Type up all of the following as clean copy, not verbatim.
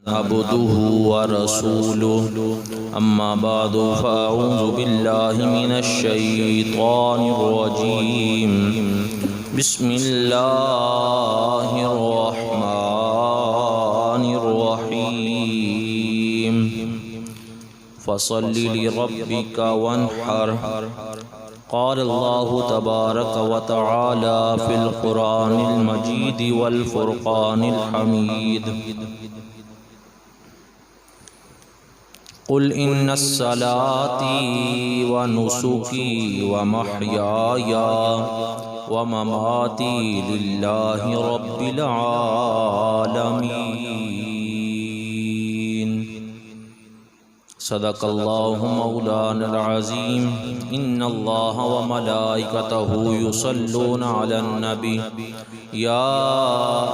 عبده ورسوله أما بعد فأعوذ بالله من الشيطان الرجيم بسم الله الرحمن الرحيم فصل لربك وانحر قال الله تبارك وتعالى في القرآن المجيد والفرقان الحميد قل إن الصلاة ونسكي ومحياي ومماتي لله رب العالمين صدق الله مولانا العظيم إن الله وملائكته يصلون على النبي يا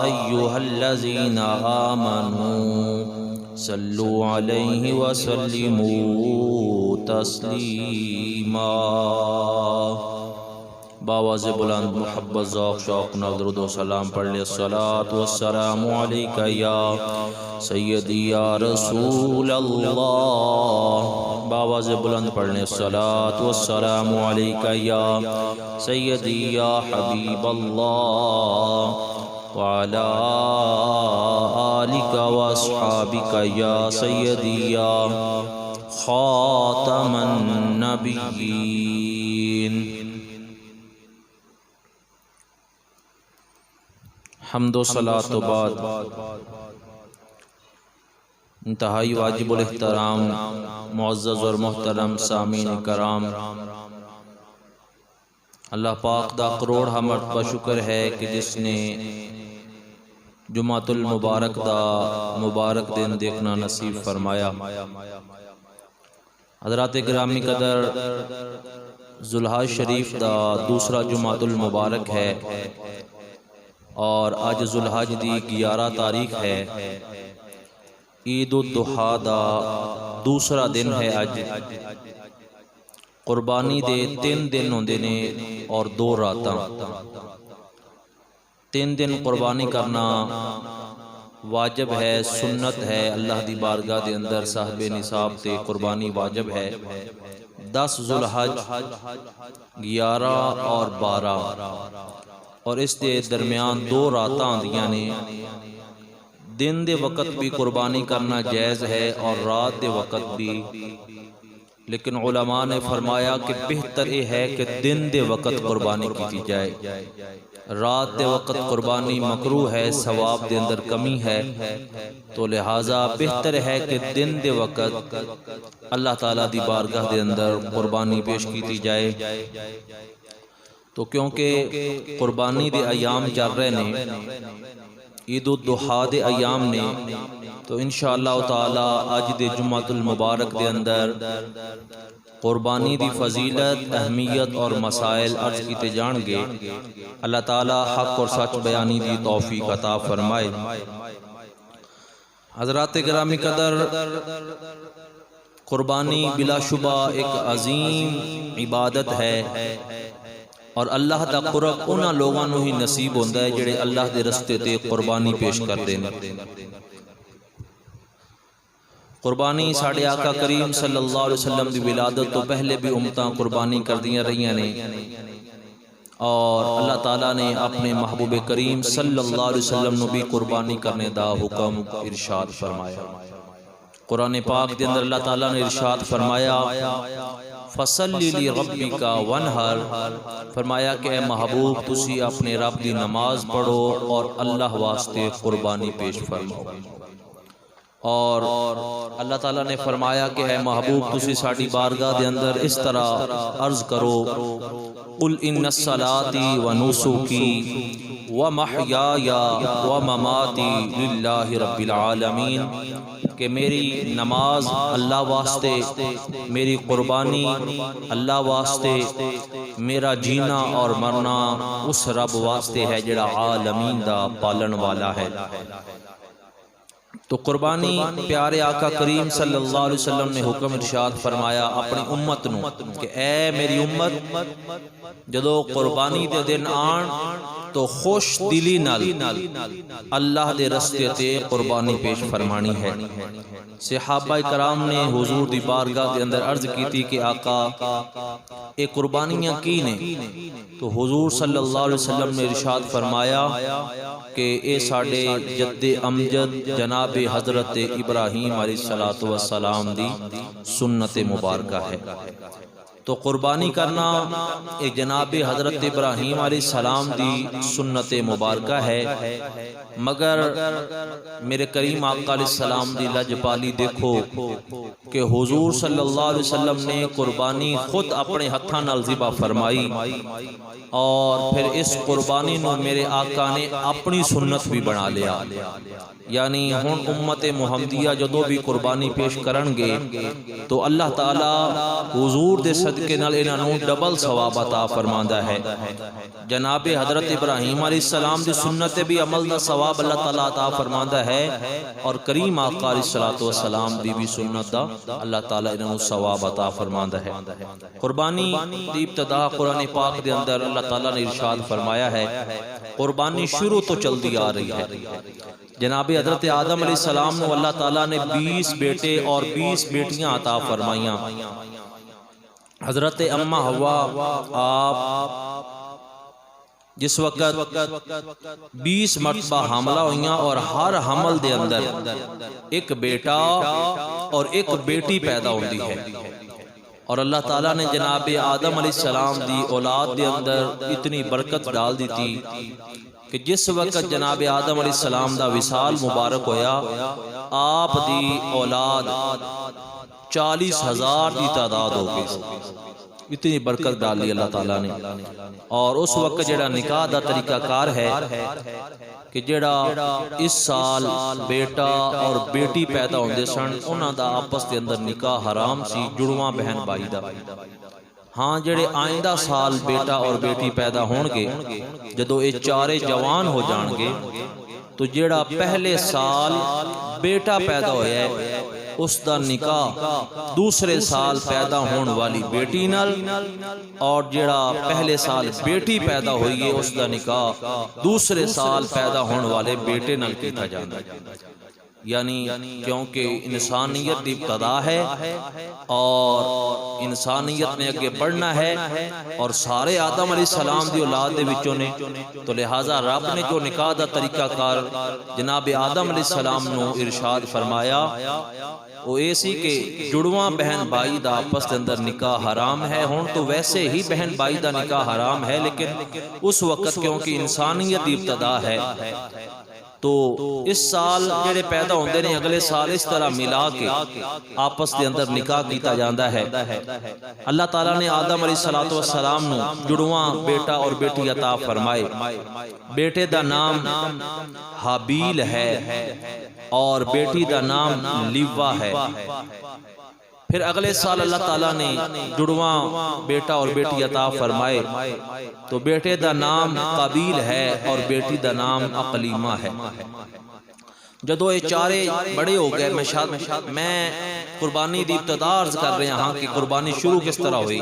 أيها الذين آمنوا صلوا عليه وسلموا تسلیما۔ باواز بلند محبت ذوق شوق نال درود و سلام پڑھ لے۔ الصلاۃ والسلام علیک یا سیدی یا رسول اللہ۔ باواز بلند پڑھ لے۔ الصلاۃ والسلام علیک یا سیدی یا حبیب اللہ وعلى آلك واصحابك يا سيدي يا خاتم النبيين۔ حمد و صلاۃ و بعد انتہائی واجب الاحترام معزز اور محترم سامعین کرام، اللہ پاک دا کروڑ مرتبہ شکر ہے کہ جس نے جمعۃ المبارک دا مبارک دن دیکھنا نصیب فرمایا۔ حضرات گرامی قدر، ذوالحج شریف دا دوسرا جمعۃ المبارک ہے اور آج ذوالحج دی 11 تاریخ ہے۔ عید الضحیٰ دا دوسرا دن ہے۔ اج قربانی دے 3 دن ہوندے نے اور 2 راتاں۔ 3 دن قربانی کرنا واجب ہے، سنت ہے، اللہ دی بارگاہ دے اندر صاحب نصاب تے قربانی واجب ہے۔ 10 ذوالحج، 11 اور 12 اور اس دے درمیان 2 راتاں آندیاں نے۔ دن دے وقت بھی قربانی کرنا جائز ہے اور رات دے وقت بھی، لیکن علماء نے فرمایا کہ بہتر یہ ہے کہ دن دے وقت قربانی کی جائے۔ رات دے وقت قربانی مکروہ ہے، ثواب دے اندر کمی ہے، تو لہٰذا بہتر ہے کہ دن دے وقت اللہ تعالیٰ دی بارگاہ دے اندر قربانی پیش کی جائے۔ تو کیونکہ قربانی دے ایام چل رہے نے، عید الضحیٰ دے ایام نے، تو انشاءاللہ تعالی آج دے جمعۃ المبارک دے اندر قربانی دی فضیلت، اہمیت اور مسائل عرض کیتے جان گے۔ اللہ تعالی حق اور سچ بیانی دی توفیق عطا فرمائے۔ حضرات گرامی قدر، قربانی بلا شبہ ایک عظیم عبادت ہے اور اللہ دا قرب انہاں لوگاں نوں ہی نصیب ہوندا ہے جڑے اللہ دے رستے تے قربانی پیش کردے ہیں۔ قربانی ساڑھے آقا کریم صلی اللہ علیہ وسلم دی ولادت تو پہلے بھی امتاں قربانی کردیاں رہیاں نے، اور اللہ تعالیٰ نے اپنے محبوب کریم صلی اللہ علیہ وسلم نو بھی قربانی کرنے دا حکم ارشاد فرمایا۔ قرآن پاک دے اندر اللہ تعالیٰ نے ارشاد فرمایا فَصَلِّ لِرَبِّكَ وَانْحَرْ، فرمایا کہ اے محبوب تسی اپنے رب دی نماز پڑھو اور اللہ واسطے قربانی پیش فرماؤ۔ اور اللہ تعالیٰ نے فرمایا کہ اے محبوب تسی ساڑی بارگاہ دے اندر اس طرح عرض کرو قُلْ إِنَّ الصَّلَاةِ وَنُسُكِي وَمَحْيَايَ وَمَمَاتِي لِلَّهِ رَبِّ الْعَالَمِينَ، کہ میری نماز اللہ واسطے، میری قربانی اللہ واسطے، میرا جینا اور مرنا اس رب واسطے ہے جڑا عالمین دا پالن والا ہے۔ تو قربانی پیارے آقا کریم صلی اللہ علیہ وسلم نے حکم ارشاد فرمایا اپنی امت نو کہ اے میری امت جدو قربانی دے دن آن تو خوش دلی نال اللہ دے رستے تے قربانی پیش فرمانی ہے۔ صحابہ کرام نے حضور دی بارگاہ دے اندر عرض کی تھی کہ آقا اے قربانیاں کی نے؟ تو حضور صلی اللہ علیہ وسلم نے ارشاد فرمایا کہ اے ساڑے جد امجد جناب حضرت ابراہیم علیہ السلام دی سنت مبارکہ ہے۔ تو قربانی کرنا ایک جناب حضرت ابراہیم علیہ السلام دی سنت مبارکہ ہے، مگر میرے کریم آقا علیہ السلام دی لجپالی دیکھو کہ حضور صلی اللہ علیہ وسلم نے قربانی خود اپنے ہتھاں نال ذبح فرمائی، اور پھر اس قربانی نو میرے آقا نے اپنی سنت بھی بنا لیا۔ یعنی ہن امت محمدیہ جدو بھی قربانی پیش کرن گے تو اللہ تعالی حضور دے صدقے نال انہاں نوں ڈبل ثواب عطا فرماندا ہے۔ جناب حضرت ابراہیم علیہ السلام دی سنت بھی عمل دا ثواب اللہ تعالی عطا فرماندا ہے، اور کریم آقا علیہ السلام دی بھی سنت دا اللہ تعالی انہاں نوں ثواب عطا فرماندا ہے۔ قربانی دی ابتدا قرآن پاک دے اندر اللہ تعالی نے ارشاد فرمایا ہے، قربانی شروع تو چلتی آ رہی ہے۔ جناب حضرت آدم علیہ السلام نے اللہ تعالیٰ نے 20 بیٹے اور 20 بیٹیاں عطا فرمائیاں۔ حضرت امہ حوا آپ جس وقت 20 مرتبہ حاملہ ہوئیاں، اور ہر حمل دے اندر ایک بیٹا اور ایک بیٹی پیدا ہوتی ہے، اور اللہ تعالیٰ نے جناب آدم علیہ السلام دی اولاد دے اندر اتنی برکت ڈال دی تھی کہ جس وقت جناب آدم علیہ السلام دا وصال مبارک ہویا، آپ دی اولاد 40,000 دی تعداد ہو گئی۔ اتنی برکت ڈالی اللہ تعالیٰ نے۔ اور اس وقت جڑا نکاح دا طریقہ کار ہے کہ جڑا اس سال بیٹا اور بیٹی پیدا ہوندے سن، انہاں دا آپس دے اندر نکاح حرام سی، جڑواں بہن بھائی دا۔ ہاں جڑے آئندہ سال بیٹا اور بیٹی پیدا ہون گے، جدو یہ چارے جوان ہو جان گے، تو جڑا پہلے سال بیٹا پیدا ہویا ہے اس دا نکاح دوسرے سال پیدا ہون والی بیٹی نال، اور جڑا پہلے سال بیٹی پیدا ہوئی ہے اس دا نکاح دوسرے سال پیدا ہون والے بیٹے نال کیتا جاندا ہے۔ یعنی کیونکہ انسانیت دی ابتدا ہے اور انسانیت نے اگے بڑھنا ہے، اور سارے آدم علیہ السلام دی اولاد دے وچوں نے، تو لہٰذا رب نے جو نکاح دا طریقہ کار جناب آدم علیہ السلام نو ارشاد فرمایا وہ ایسی کہ جڑواں بہن بھائی دا آپس دے اندر نکاح حرام ہے۔ ہون تو ویسے ہی بہن بھائی دا نکاح حرام ہے، لیکن اس وقت کیونکہ انسانیت دی ابتدا ہے تو اس سال جڑے پیدا ہوندے نے اگلے سال اس طرح ملا کے آپس دے اندر نکاح کیتا جاندا ہے۔ اللہ تعالیٰ نے آدم علیہ السلام نو جڑواں بیٹا اور بیٹی عطا فرمائے۔ بیٹے دا نام حابیل ہے اور بیٹی دا نام لیوا ہے۔ پھر اگلے سال اللہ تعالیٰ نے جڑواں بیٹا اور بیٹی عطا فرمائے، تو بیٹے دا نام قابیل ہے اور بیٹی دا نام اقلیمہ ہے۔ جدو یہ چارے بڑے ہو گئے، میں قربانی دی ابتدا عرض کر رہے ہاں کہ قربانی شروع کس طرح ہوئی۔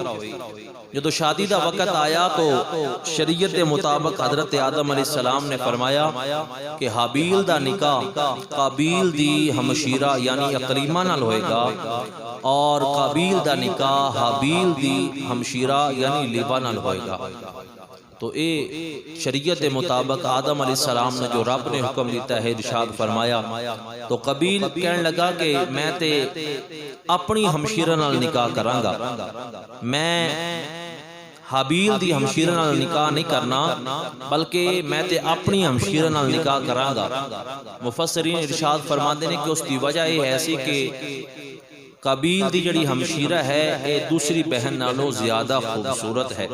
جدو شادی دا وقت آیا تو شریعت دے مطابق حضرت آدم علیہ السلام نے فرمایا کہ حابیل دا نکاح قابیل دی ہمشیرہ یعنی اقلیمہ نال ہوئے گا، اور قابیل دا نکاح حابیل دی ہمشیرہ یعنی لیوا نال ہوئے گا۔ تو اے شریعت دے مطابق آدم علیہ السلام نے جو رب نے حکم دیتا ہے ارشاد فرمایا، تو قابیل کہنے لگا کہ میں تے اپنی ہمشیرہ نال نکاح کراں گا، میں حابیل دی ہمشیرہ نال نکاح نہیں کرنا بلکہ میں تے اپنی ہمشیرہ نال نکاح کراں گا۔ مفسرین ارشاد فرماندے نے کہ اس دی وجہ یہ ہے سی کہ قابیل دی جڑی ہمشیرہ ہے اے دوسری بہن نالوں زیادہ خوبصورت ہے،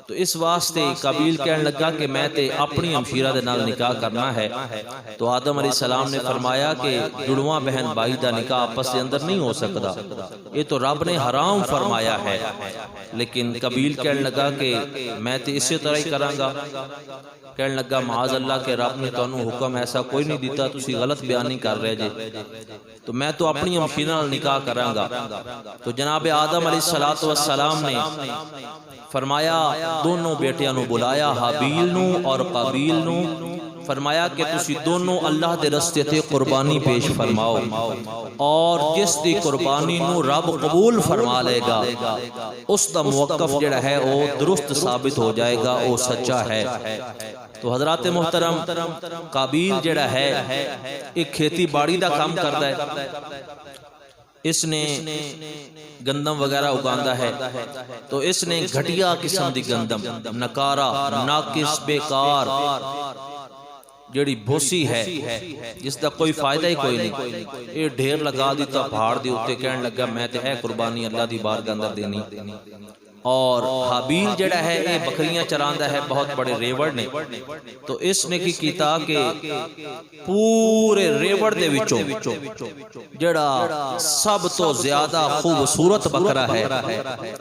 تو اس واسطے قابیل کہنے لگا کہ میں تے اپنی ہمشیرہ دے نال نکاح کرنا ہے۔ تو آدم علیہ السلام نے فرمایا کہ جڑواں بہن بھائی دا نکاح آپس دے اندر نہیں ہو سکتا، یہ تو رب نے حرام فرمایا ہے۔ لیکن قابیل کہنے لگا کہ میں تے اسی طرح ہی کراں گا۔ کہنے لگا معاذ اللہ کہ رب نے تانوں حکم ایسا کوئی نہیں دیتا، تسی غلط بیان نہیں کر رہے جے، تو میں تو اپنی ہمشیرہ نال نکاح کراں گا۔ تو جناب آدم علیہ السلام نے فرمایا دونوں بیٹیاں نو بلایا، حابیل نو اور قابیل نو، فرمایا کہ تسی دونوں اللہ دے رستے تے قربانی پیش فرماؤ، اور جس دی قربانی نو رب قبول فرما لے گا اس دا موقف جڑا ہے وہ درست ثابت ہو جائے گا، وہ سچا ہے۔ تو حضرات محترم، قابیل جڑا ہے ایک کھیتی باڑی دا کام کردا ہے، اس نے گندم وغیرہ اگاندا ہے، تو اس نے گھٹیا قسم دی گندم، نکارا، ناقص، بیکار جڑی بھوسی ہے جس دا کوئی فائدہ ہی کوئی نہیں، یہ ڈھیر لگا دیتا پہاڑ دے اوتے، کہنے لگا میں تے اے قربانی اللہ دی بارگاہ اندر دینی۔ اور حابیل جڑا ہے یہ بکریاں چراندا ہے، بہت بڑے ریوڑ نے، تو اس نے کی کیتا کہ پورے ریوڑ دے وچوں جڑا سب تو زیادہ خوبصورت بکرا ہے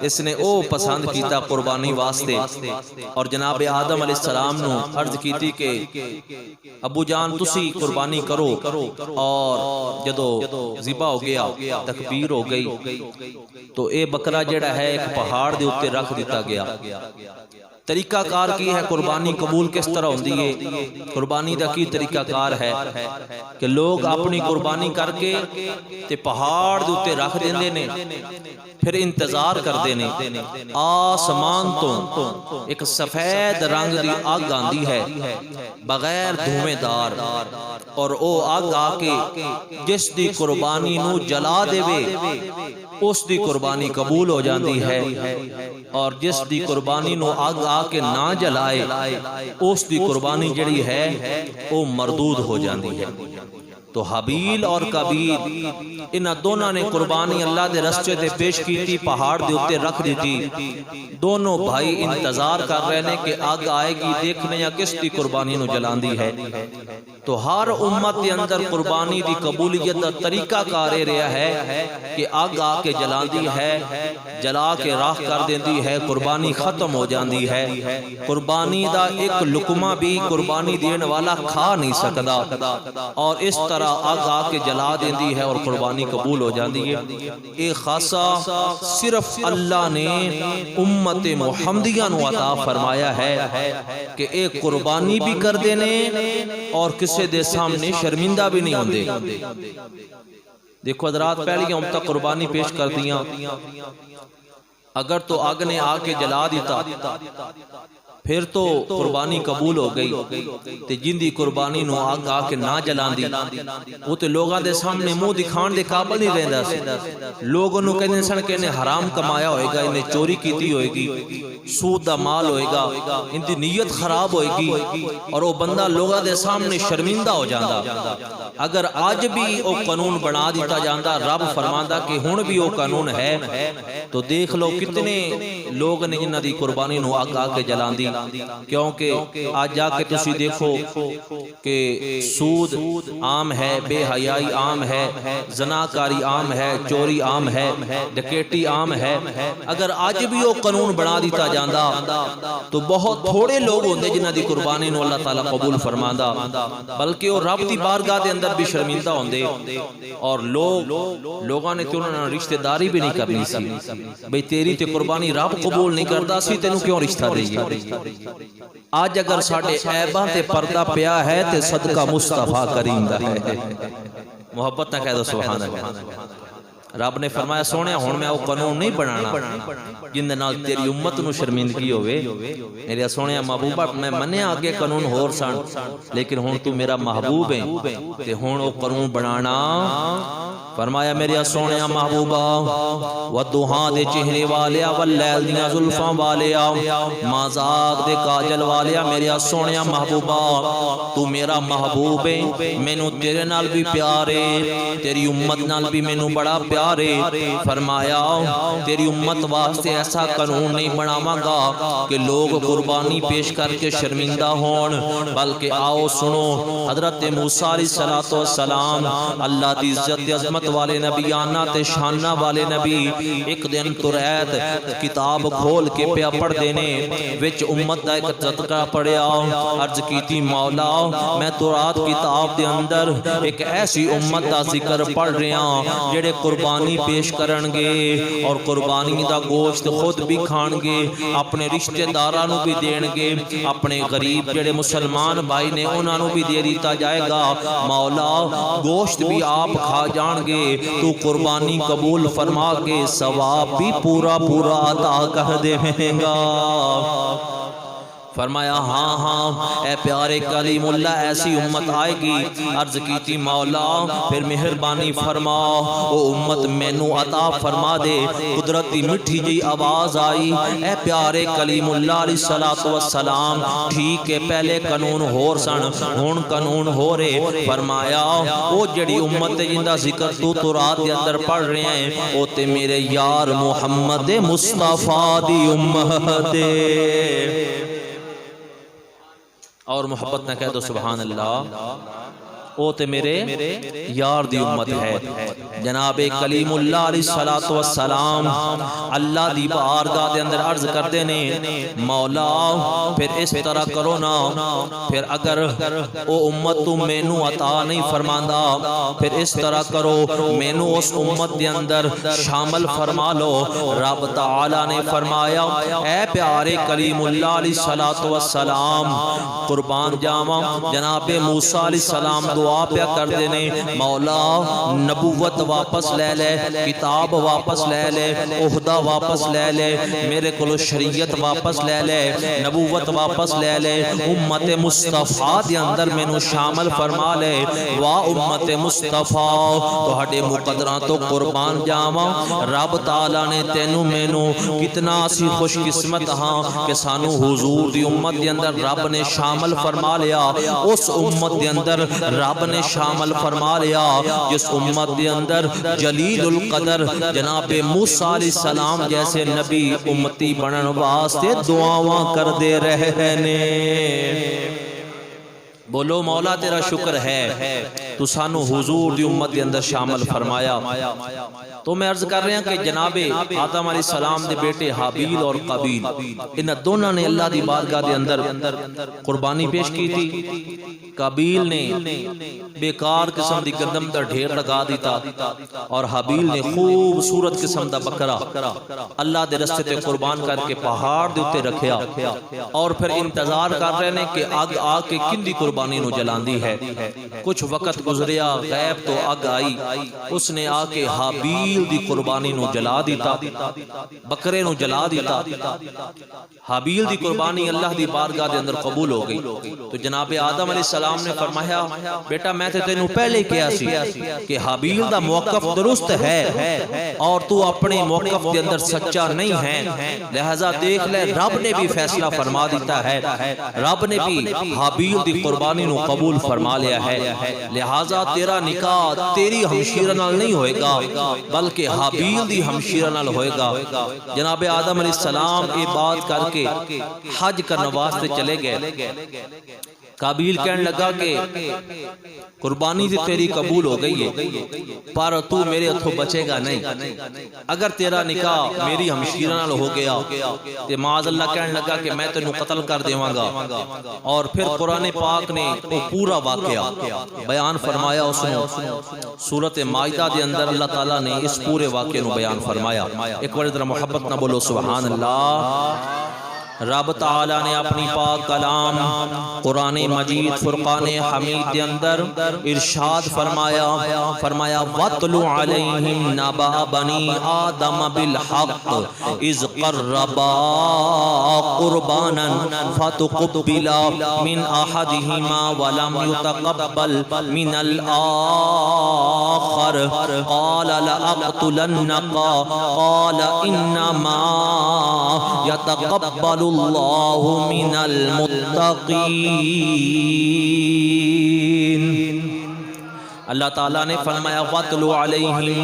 اس نے او پسند کیتا قربانی واسطے، اور جناب آدم علیہ السلام نو عرض کیتی کہ ابو جان تسی قربانی کرو، اور جدو ذبح ہو گیا، تکبیر ہو گئی، تو اے بکرا جڑا ہے ایک پہاڑ دے تے رکھ دیتا گیا۔ طریقہ کار کی ہے قربانی قبول کس طرح ہوندی ہے؟ قربانی دا کی طریقہ کار ہے کہ لوگ اپنی قربانی کر کے تے پہاڑ دے تے رکھ دیندے نے، پھر انتظار کردے نے، آسمان تو ایک سفید رنگ دی آگ آندی ہے بغیر دھویں دار، اور او آگ آ کے جس دی قربانی نو جلا دے وے اس دی قربانی قبول ہو جاندی ہے، اور جس دی قربانی نو آگ آ کے نہ جلائے اس دی قربانی جڑی ہے وہ مردود ہو جاندی ہے۔ تو حابیل اور قابیل انہاں دونوں نے قربانی اللہ دے رستے تے پیش کیتی، پہاڑ دے اوتے رکھ دیتی، دونوں بھائی انتظار کر رہے ہیں کہ آگ آئے گی دیکھنے یا کس دی قربانی نو جلاندی ہے۔ تو ہر امت کے اندر قربانی دی قبولیت دا طریقہ کار رہا ہے کہ آگ آ کے جلاندی ہے، جلا کے راہ کر دیندی ہے، قربانی ختم ہو جاندی ہے، قربانی دا ایک لقمہ بھی قربانی دین والا کھا نہیں سکدا، اور اس طرح آگ آ کے جلا دیندی ہے اور قربانی قبول ہو جاندی ہے۔ ایک خاصہ صرف اللہ نے امت محمدیہ نو عطا فرمایا ہے کہ ایک قربانی بھی کر دینے اور کسی دے سامنے شرمندہ بھی نہیں ہوندے۔ دیکھو حضرات، پہلی امتہ قربانی پیش کر دیاں، اگر تو آگ نے آ کے جلا دیتا پھر تو قربانی قبول ہو گئی، تے جن دی قربانی نو آگ آ کے نہ جلان دی وہ تے لوگاں دے سامنے منہ دکھان دے قابل نہیں رہندا سی، لوگوں نو کہندے سن کہ انہیں حرام کمایا ہوئے گا، انہیں چوری کیتی ہوئے گی، سود دا مال ہوئے گا، ان دی نیت خراب ہوئے گی، اور وہ بندہ لوگاں دے سامنے شرمندہ ہو جاندا۔ اگر آج بھی وہ قانون بنا دیتا جاندا، رب فرماندا کہ ہن بھی وہ قانون ہے، تو دیکھ لو کتنے لوگ نے جنہاں دی قربانی نو آگ آ کے جلان دی، کیونکہ آج جا کے تسی دیکھو کہ سود عام ہے، بے حیائی عام ہے، زناکاری عام ہے، چوری عام ہے، ڈکیٹی عام ہے۔ اگر آج بھی وہ قانون بنا دیتا جاندا تو بہت تھوڑے لوگ ہوندے جنہاں دی قربانی نو اللہ تعالیٰ قبول فرماندا، بلکہ وہ رب دی بارگاہ دے اندر بھی شرمندہ ہوندے، اور لوگاں نے تے انہاں نال رشتہ داری بھی نہیں کرنی سی، بھئی تیری تے قربانی رب قبول نہیں کردا سی، تینوں کیوں رشتہ دئیے؟ آج اگر ساڑھے عیباں تے پردہ پیا ہے تے صدقہ مصطفیٰ کریم دا ہے۔ محبت نہ کہہ دو سبحان اللہ۔ رب نے فرمایا سونے ہن میں وہ قانون نہیں بنانا جن دے نال تیری امت نو شرمندگی ہوئے، میرے سونے محبوبہ میں منے آگے قانون ہور سن، لیکن ہن تو میرا محبوب ہے تے ہن وہ قانون بنانا۔ فرمایا میرے سونے محبوبہ ودوہاں دے چہرے والیا واللیل دیاں زلفاں والیا مازاق دے کاجل والیا، میرے سونے محبوبہ تو میرا محبوب ہے، مینوں تیرے نال بھی پیارے، تیری امت نال بھی مینوں بڑا پیارے۔ فرمایا تیری امت واسطے ایسا قانون نہیں بناواں گا کہ لوگ قربانی پیش کر کے شرمندہ ہون، بلکہ آؤ سنو، حضرت موسیٰ علیہ السلام اللہ دی عزت عظمت والے نبی آنا تے شانہ والے نبی ایک دن ترائت کتاب کھول کے پیا پڑھ دینے وچ امت دا ایک تذکرہ پڑھیا عرض کیتی مولا میں ترات کتاب دے اندر ایک ایسی امت دا ذکر پڑھ رہا جڑے قربانی پیش کرنگے اور قربانی دا گوشت خود بھی کھانگے اپنے رشتہ دارانو بھی دینگے اپنے غریب جڑے مسلمان بھائی نے انہوں بھی دے دیتا جائے گا مولا گوشت بھی آپ کھا جانگے تو قربانی قبول فرما کے ثواب بھی پورا پورا عطا کر دے گا فرمایا ہاں ہاں اے پیارے کلیم اللہ ایسی امت آئے گی عرض کی تھی مولا پھر مہربانی فرما او امت مینو عطا فرما دے قدرتی مٹھی جی آواز آئی اے پیارے کلیم اللہ علیہ السلام ٹھیک ہے پہلے قانون ہور سن ہون قانون ہو رہے فرمایا او جڑی امت جندہ ذکر تو رات کے اندر پڑھ رہے ہیں او تے میرے یار محمد مصطفیٰ دی امت اور محبت نہ کہہ دو سبحان اللہ او تے میرے یار دی امت ہے جناب کلیم اللہ علیہ السلام اللہ دی بارگاہ دے اندر عرض کردے نے مولا پھر اس طرح کرو نا پھر اگر او امت تو مینو عطا نہیں فرماندا پھر اس طرح کرو مینو اس امت دے اندر شامل فرما لو رب تعالی نے فرمایا اے پیارے کلیم اللہ علیہ السلام قربان جاواں جناب موسیٰ علیہ السلام دعا پیا کر دینے مولا نبوت واپس لے لے کتاب واپس لے لے عہدہ واپس لے لے میرے کلو شریعت واپس لے لے نبوت واپس لے لے امت مصطفیٰ دے اندر میں نو شامل فرما لے وا امت مصطفیٰ تو ہڈے مقدران تو قربان جاواں رب تعالیٰ نے تینو میں نو کتنا سی خوش قسمت ہاں کہ سانو حضور دی امت دے اندر رب نے شامل فرما لیا اس امت دے اندر رب نے شامل فرما لیا جس امت دے اندر جلیل القدر جناب موسیٰ علیہ السلام جیسے نبی امتی بنن واسطے دعاواں کر دے رہنے بولو مولا تیرا شکر ہے تو سانو حضور دی امت دے اندر شامل فرمایا تو میں عرض کر رہا ہوں کہ جناب آدم علیہ السلام دے بیٹے حابیل اور قابیل ان دونوں نے اللہ دی بارگاہ دے اندر قربانی پیش کی تھی قابیل نے بیکار قسم دی گندم دا ڈھیر لگا دیتا اور حابیل نے خوبصورت قسم دا بکرا اللہ دے رستے تے قربان کر کے پہاڑ دے اتے رکھیا اور پھر انتظار کر رہے نے کہ آگ آ کے کن دی قربانی نو جلاندی ہے کچھ وقت گزریا غیب تو آگ آئی اس نے آ کے حابیل دی قربانی نو جلا دیتا بکرے نو جلا دیتا حابیل دی قربانی اللہ دی بارگاہ دے اندر قبول ہو گئی تو جناب آدم علیہ السلام نے فرمایا بیٹا میں تے تینوں پہلے کیا سی کہ حابیل دا موقف درست ہے اور تو اپنے موقف دے اندر سچا نہیں ہے لہذا دیکھ لے رب نے بھی فیصلہ فرما دیتا ہے رب نے بھی حابیل دی قربانی نو قبول فرما لیا ہے لہذا تیرا نکاح تیری ہمشیرہ نال نہیں ہوئے گا بلکہ حابیل دی ہمشیرہ نال ہوئے گا جناب آدم علیہ السلام یہ بات کر کے حج کرنے واسطے چلے گئے قابیل کہنے لگا کہ قربانی سے تیری قبول ہو گئی ہے پر تو میرے ہتھوں بچے گا نہیں اگر تیرا نکاح میری ہمشیرہ نال ہو گیا تو معاذ اللہ کہنے لگا کہ میں تینوں قتل کر دیواں گا اور پھر قرآن پاک نے وہ پورا واقعہ بیان فرمایا اس نے سورۃ مائدہ دے اندر اللہ تعالیٰ نے اس پورے واقعے نو بیان فرمایا ایک بار ذرا محبت نہ بولو سبحان اللہ رب تعالیٰ نے اپنی پاک کلام قرآن مجید فرقان حمید کے اندر ارشاد فرمایا وَاتْلُ عَلَيْهِمْ نَبَأَ بَنِي آدَمَ بِالْحَقِّ إِذْ قَرَّبَا قُرْبَانًا فَتُقُبِّلَ مِنْ أَحَدِهِمَا وَلَمْ يُتَقَبَّلْ مِنَ الْآخَرِ قَالَ لَأَقْتُلَنَّكَ قَالَ إِنَّمَا يَتَقَبَّلُ اللہ من المتقین اللہ تعالیٰ نے فرمایا وَاتْلُ عَلَيْهِمْ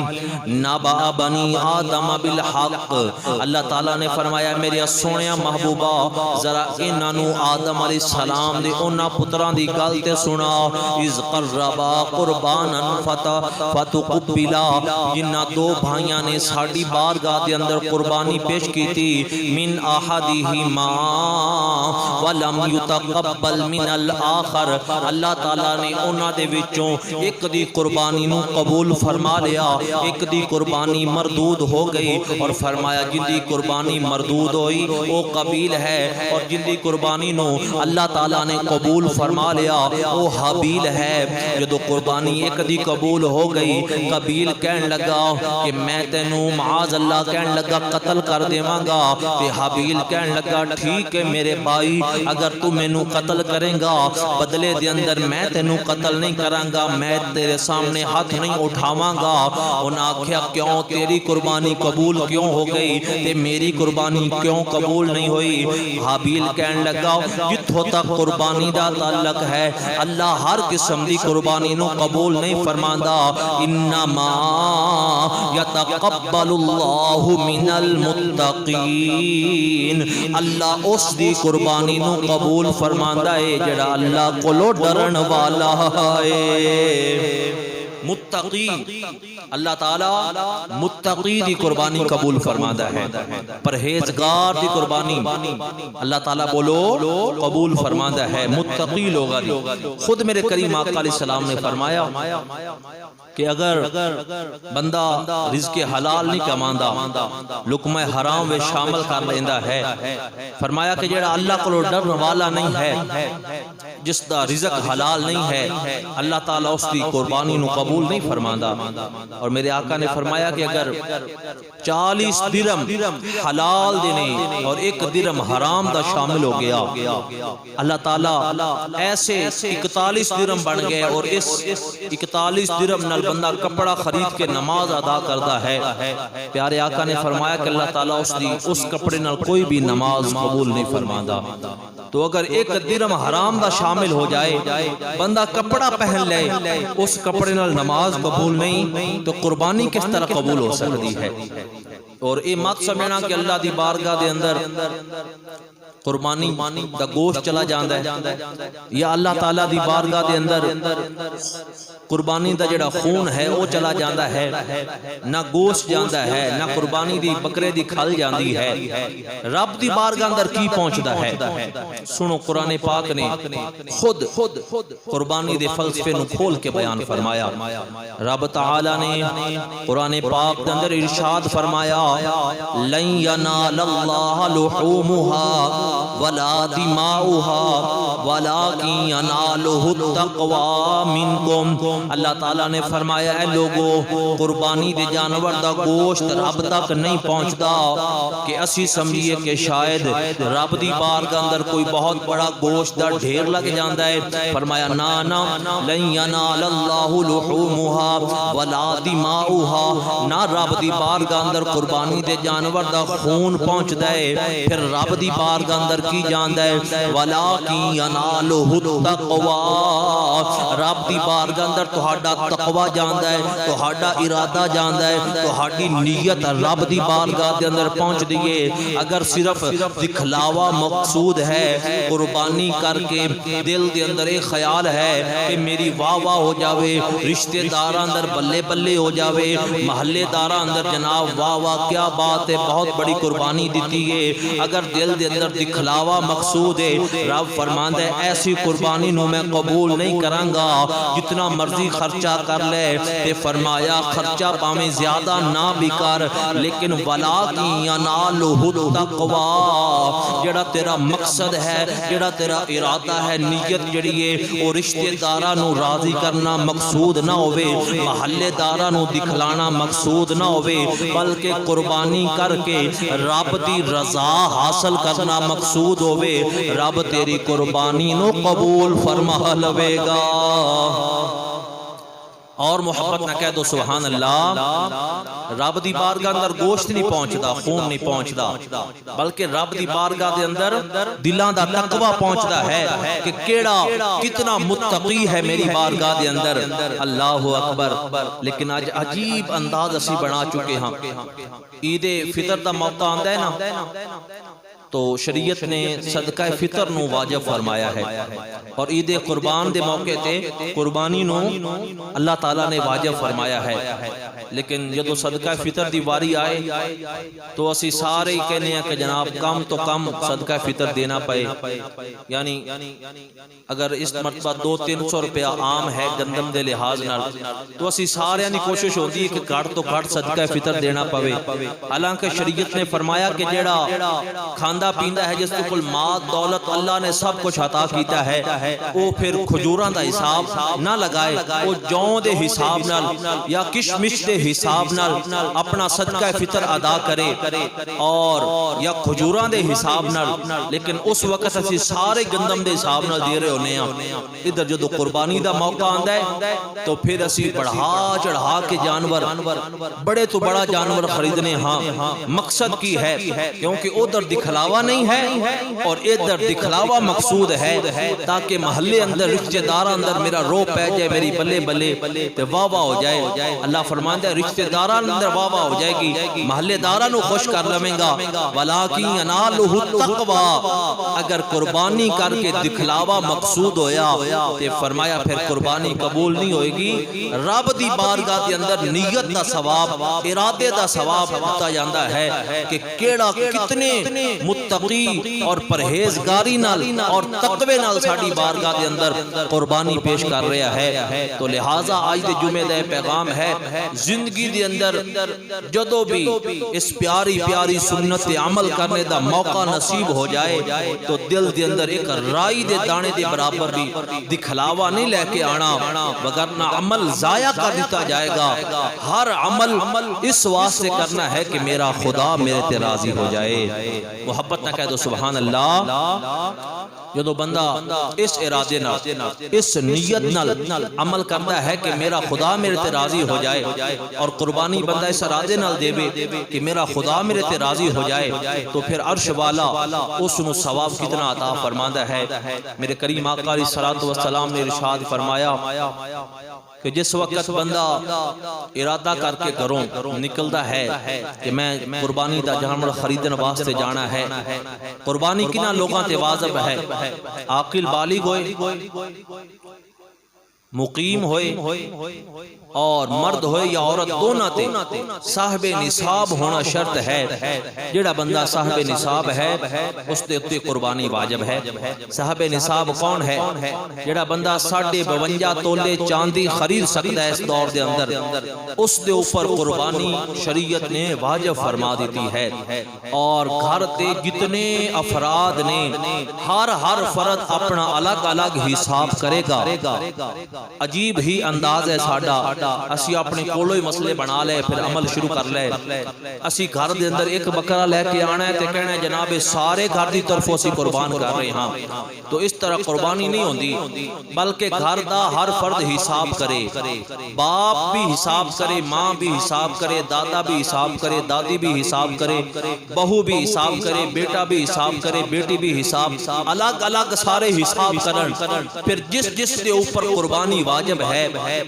نَبَأَ بَنِي آدَمَ بِالْحَقِّ، اللہ تعالیٰ نے فرمایا میرے سونیا محبوبہ ذرا انہوں آدم علیہ السلام دے انہاں پتران دی گل تے سنا، اِذْ قَرَّبَا قُرْبَانًا فَتُقُبِّلَ، جنہ دو بھائیاں نے ساڑی بارگاہ دے اندر قربانی پیش کی تھی، من احدہما ولم یتقبل من الآخر، اللہ تعالیٰ نے انہاں دے وچوں ایک دی قربانی نو قبول فرما لیا، ایک دی قربانی مردود ہو گئی، اور فرمایا جن دی قربانی مردود ہوئی وہ قبیل ہے، اور جن دی قربانی نو اللہ تعالیٰ نے قبول فرما لیا وہ حابیل ہے۔ جدو قربانی ایک دی قبول ہو گئی، قبیل کہن لگا کہ میں تینوں معاذ اللہ کہن لگا قتل کر دیواں گا، تے حابیل کہن لگا ٹھیک ہے میرے بھائی، اگر تو مینوں قتل کریں گا بدلے دے اندر میں تینوں قتل نہیں کراں گا، میں تیرے سامنے ہاتھ نہیں اٹھاواں گا۔ انہاں آکھیا کیوں تیری قربانی قبول کیوں ہو گئی تے میری قربانی کیوں قبول نہیں ہوئی؟ حابیل کہن لگا جتھوں تک قربانی دا تعلق ہے اللہ ہر قسم دی قربانی نو قبول نہیں فرماندا، انما یتقبل اللہ من المتقین، اللہ اس دی قربانی نو قبول فرماندا ہے جڑا اللہ کولوں ڈرن والا ہے۔ متقی اللہ تعالیٰ متقی دی قربانی قبول فرماتا ہے، پرہیزگار دی قربانی اللہ تعالیٰ بولو قبول فرماتا ہے، متقی لوگا دی۔ خود میرے کریم آقا علیہ السلام نے فرمایا کہ اگر بندہ رزق حلال نہیں کماندا، لقمہ حرام میں شامل کر لیندہ ہے، فرمایا کہ جڑا اللہ کو ڈرن والا نہیں ہے، جس دا رزق حلال نہیں ہے، اللہ تعالیٰ اس دی قربانی نو قبول نہیں فرماندا۔ اور میرے آقا نے فرمایا کہ اگر 40 درم حلال دینے اور 1 درم حرام دا شامل ہو گیا، اللہ تعالیٰ ایسے 41 درم بن گئے، اور اس 41 درم نال بندہ کپڑا خرید کے نماز ادا کرتا ہے۔ پیارے آقا نے فرمایا کہ اللہ تعالیٰ اس کپڑے نال کوئی بھی نماز قبول نہیں فرماندا۔ تو اگر 1 درم حرام دا شامل ہو جائے، بندہ کپڑا پہن لے، اس کپڑے نال نماز قبول نہیں، تو قربانی کس طرح قبول ہو سکتی ہے؟ اور اے مت سمجھنا کہ اللہ دی بارگاہ دے اندر قربانی دا گوشت چلا جاندہ ہے، یا اللہ تعالیٰ دی بارگاہ دے اندر قربانی دا جڑا خون ہے وہ چلا جاندہ ہے، نہ گوشت جاندہ ہے، نہ قربانی دی بکرے دی کھل جاندی ہے۔ رب دی بارگاہ اندر کی پہنچدا ہے؟ سنو قرآن پاک نے خود قربانی دے فلسفے نو کھول کے بیان فرمایا۔ رب تعالیٰ نے قرآن پاک دے اندر ارشاد فرمایا لَن يَنَالَ اللَّهَ لُحُومُهَا وَلَا دِمَاؤُهَا وَلَكِنْ يَنَالُهُ التَّقْوَى مِنْكُمْ۔ اللہ تعالیٰ نے فرمایا اے لوگو قربانی دے جانور دا گوشت رب تک نہیں پہنچدا کہ اسی سمجھئے کہ شاید رب دی بارگاہ اندر کوئی بہت بڑا گوشت دا ڈھیر لگ جاندہ ہے۔ فرمایا نا لن ینال اللہ لحومها ولا دماؤها، نہ رب دی بارگاہ اندر قربانی دے جانور دا خون پہنچ دے، پھر رب دی بارگاہ اندر کی جاندہ ہے ولیکن ینالہ التقوی، رب دی بارگاہ اندر تہاڈا تقوی جاندہ ہے، تہاڈا ارادہ جاندہ ہے، تہاڈی نیت رب دی بارگاہ دے اندر پہنچ دیئے۔ اگر صرف دکھلاوا مقصود ہے، قربانی کر کے دل دے اندر ایک خیال ہے کہ میری واہ واہ ہو جاوے، رشتہ داراں اندر بلے بلے ہو جاوے، محلے داراں اندر جناب واہ واہ کیا بات ہے، بہت بڑی قربانی دیتی ہے، اگر دل دے اندر دکھلاوا مقصود ہے، رب فرماندا ہے ایسی قربانی نو میں قبول نہیں کراں گا، جتنا مرضی خرچہ کر لے۔ تے فرمایا خرچہ پاویں زیادہ نہ بھی کر، لیکن ولیکن ینالہ التقوی، جڑا تیرا مقصد ہے، جڑا تیرا ارادہ ہے، نیت جڑی ہے وہ رشتہ داراں نو راضی کرنا مقصود نہ ہوئے، محلے داراں نو دکھلانا مقصود نہ ہوئے، بلکہ قربانی کر کے رب دی رضا حاصل کرنا مقصود ہوئے، رب تیری قربانی نو قبول فرما لوے گا۔ اور محبت نہ کہہ دو سبحان اللہ۔ رب دی بارگاہ اندر گوشت نہیں پہنچدا، خون نہیں پہنچدا، بلکہ رب دی بارگاہ دے اندر دلاں دا تقوی پہنچدا ہے کہ کیڑا کتنا متقی ہے میری بارگاہ دے اندر، اللہ اکبر۔ لیکن آج عجیب انداز اسی بنا چکے ہاں۔ عید فطر دا موقع آندا ہے نا تو شریعت نے صدقہ فطر نو واجب فرمایا ہے، اور عید قربان دے موقع تے قربانی نو اللہ تعالیٰ نے واجب فرمایا ہے۔ لیکن جدو صدقہ فطر دی واری آئے تو اسی سارے ہی کہنے ہیں کہ جناب کم تو کم صدقہ فطر دینا پائے، یعنی اگر اس مرتبہ 200-300 روپیہ عام ہے گندم دے لحاظ نال تو اسی سارے نے کوشش ہوتی ہے کہ گھٹ تو گھٹ صدقہ فطر دینا پوے۔ حالانکہ شریعت نے فرمایا کہ جیڑا کھاندا پیندا ہے، جس کو کل مال دولت اللہ نے سب کچھ عطا کیتا ہے، وہ پھر کھجوراں دا حساب نہ لگائے، وہ جوں دے حساب نال یا کشمش دے حساب نال اپنا صدقہ فطر ادا کرے، اور یا کھجوراں دے حساب نال۔ لیکن اس وقت اسی سارے گندم دے حساب نال دے رہے ہونے ہیں۔ ادھر جدو قربانی دا موقع آندا ہے تو پھر اسی بڑھا چڑھا کے جانور، بڑے تو بڑا جانور خریدنے ہاں۔ مقصد کی ہے کیونکہ ادھر دکھلاوا نہیں ہے اور ادھر دکھلاوا مقصود ہے، تاکہ محلے اندر رشتہ دار اندر میرا رو پہ جائے، میری بلے بلے تے واہ واہ ہو جائے۔ اللہ فرماندا ہے رشتہ داران اندر واہ واہ ہو جائے گی، محلے داران نو خوش کر لویں گا۔ وَلَٰكِن يَنَالُهُ التَّقْوَىٰ، اگر قربانی کر کے دکھلاوا مقصود ہویا تے فرمایا پھر قربانی قبول نہیں ہوئے گی۔ رب دی بارگاہ دے اندر نیت دا ثواب، ارادے دا ثواب دتا جاندا ہے کہ کیڑا کتنے متقی اور پرہیزگاری نال اور تقوی نال ساڈی بارگاہ دے اندر قربانی پیش کر رہا ہے۔ تو لہٰذا آج دے جمعے دا پیغام ہے، زندگی دے اندر جدو بھی اس پیاری پیاری سنت عمل کرنے دا موقع نصیب ہو جائے تو دل دے اندر ایک رائی دے دانے دے برابر بھی دکھلاوا نہیں لے کے آنا، وگرنہ عمل ضائع کر دیتا جائے گا۔ ہر عمل اس واسطے کرنا ہے کہ میرا خدا میرے تے راضی ہو جائے۔ محبت نہ کہہ دو سبحان اللہ۔ جدو بندہ اس ارادے نال، اس نیت نال عمل کرتا ہے کہ میرا خدا میرے تے راضی ہو جائے، اور قربانی بندہ اس ارادے نال دے کہ میرا خدا میرے تے راضی ہو جائے، تو پھر عرش والا اس نو ثواب کتنا عطا فرماندا ہے۔ میرے کریم آقا علیہ الصلوۃ والسلام نے ارشاد فرمایا کہ جس وقت بندہ ارادہ کر کے گھروں نکلدا ہے کہ میں قربانی دا جانور خریدن واسطے جانا ہے، قربانی کنا لوگاں تے واجب ہے، عاقل بالغ ہوئے، مقیم ہوئے اور مرد ہوئے یا عورت دونوں تے صاحب نصاب ہونا شرط ہے۔ جڑا بندہ صاحب نصاب ہے اس دے اتے قربانی واجب ہے۔ صاحب نصاب کون ہے؟ جڑا بندہ 52 تولے چاندی خرید سکتا ہے اس دور دے اندر، اس دے اوپر قربانی شریعت نے واجب فرما دیتی ہے۔ اور گھر تے جتنے افراد نے ہر فرد اپنا الگ الگ حساب کرے گا۔ عجیب ہی انداز ہے ساڈا، اسی اپنے کولو ہی مسئلے بنا لے پھر عمل شروع کر لے۔ اسی گھر دے اندر ایک بکرا لے کے آنا ہے تے کہنا ہے جناب سارے گھر دی طرفوں اسی قربان کر رہے ہاں، تو اس طرح قربانی نہیں ہوندی، بلکہ گھر دا ہر فرد حساب کرے، باپ بھی حساب کرے، ماں بھی حساب کرے، دادا بھی حساب کرے، دادی بھی حساب کرے، بہو بھی حساب کرے، بیٹا بھی حساب کرے، بیٹی بھی حساب، الگ الگ سارے حساب کرن، پھر جس دے اوپر قربانی واجب ہے،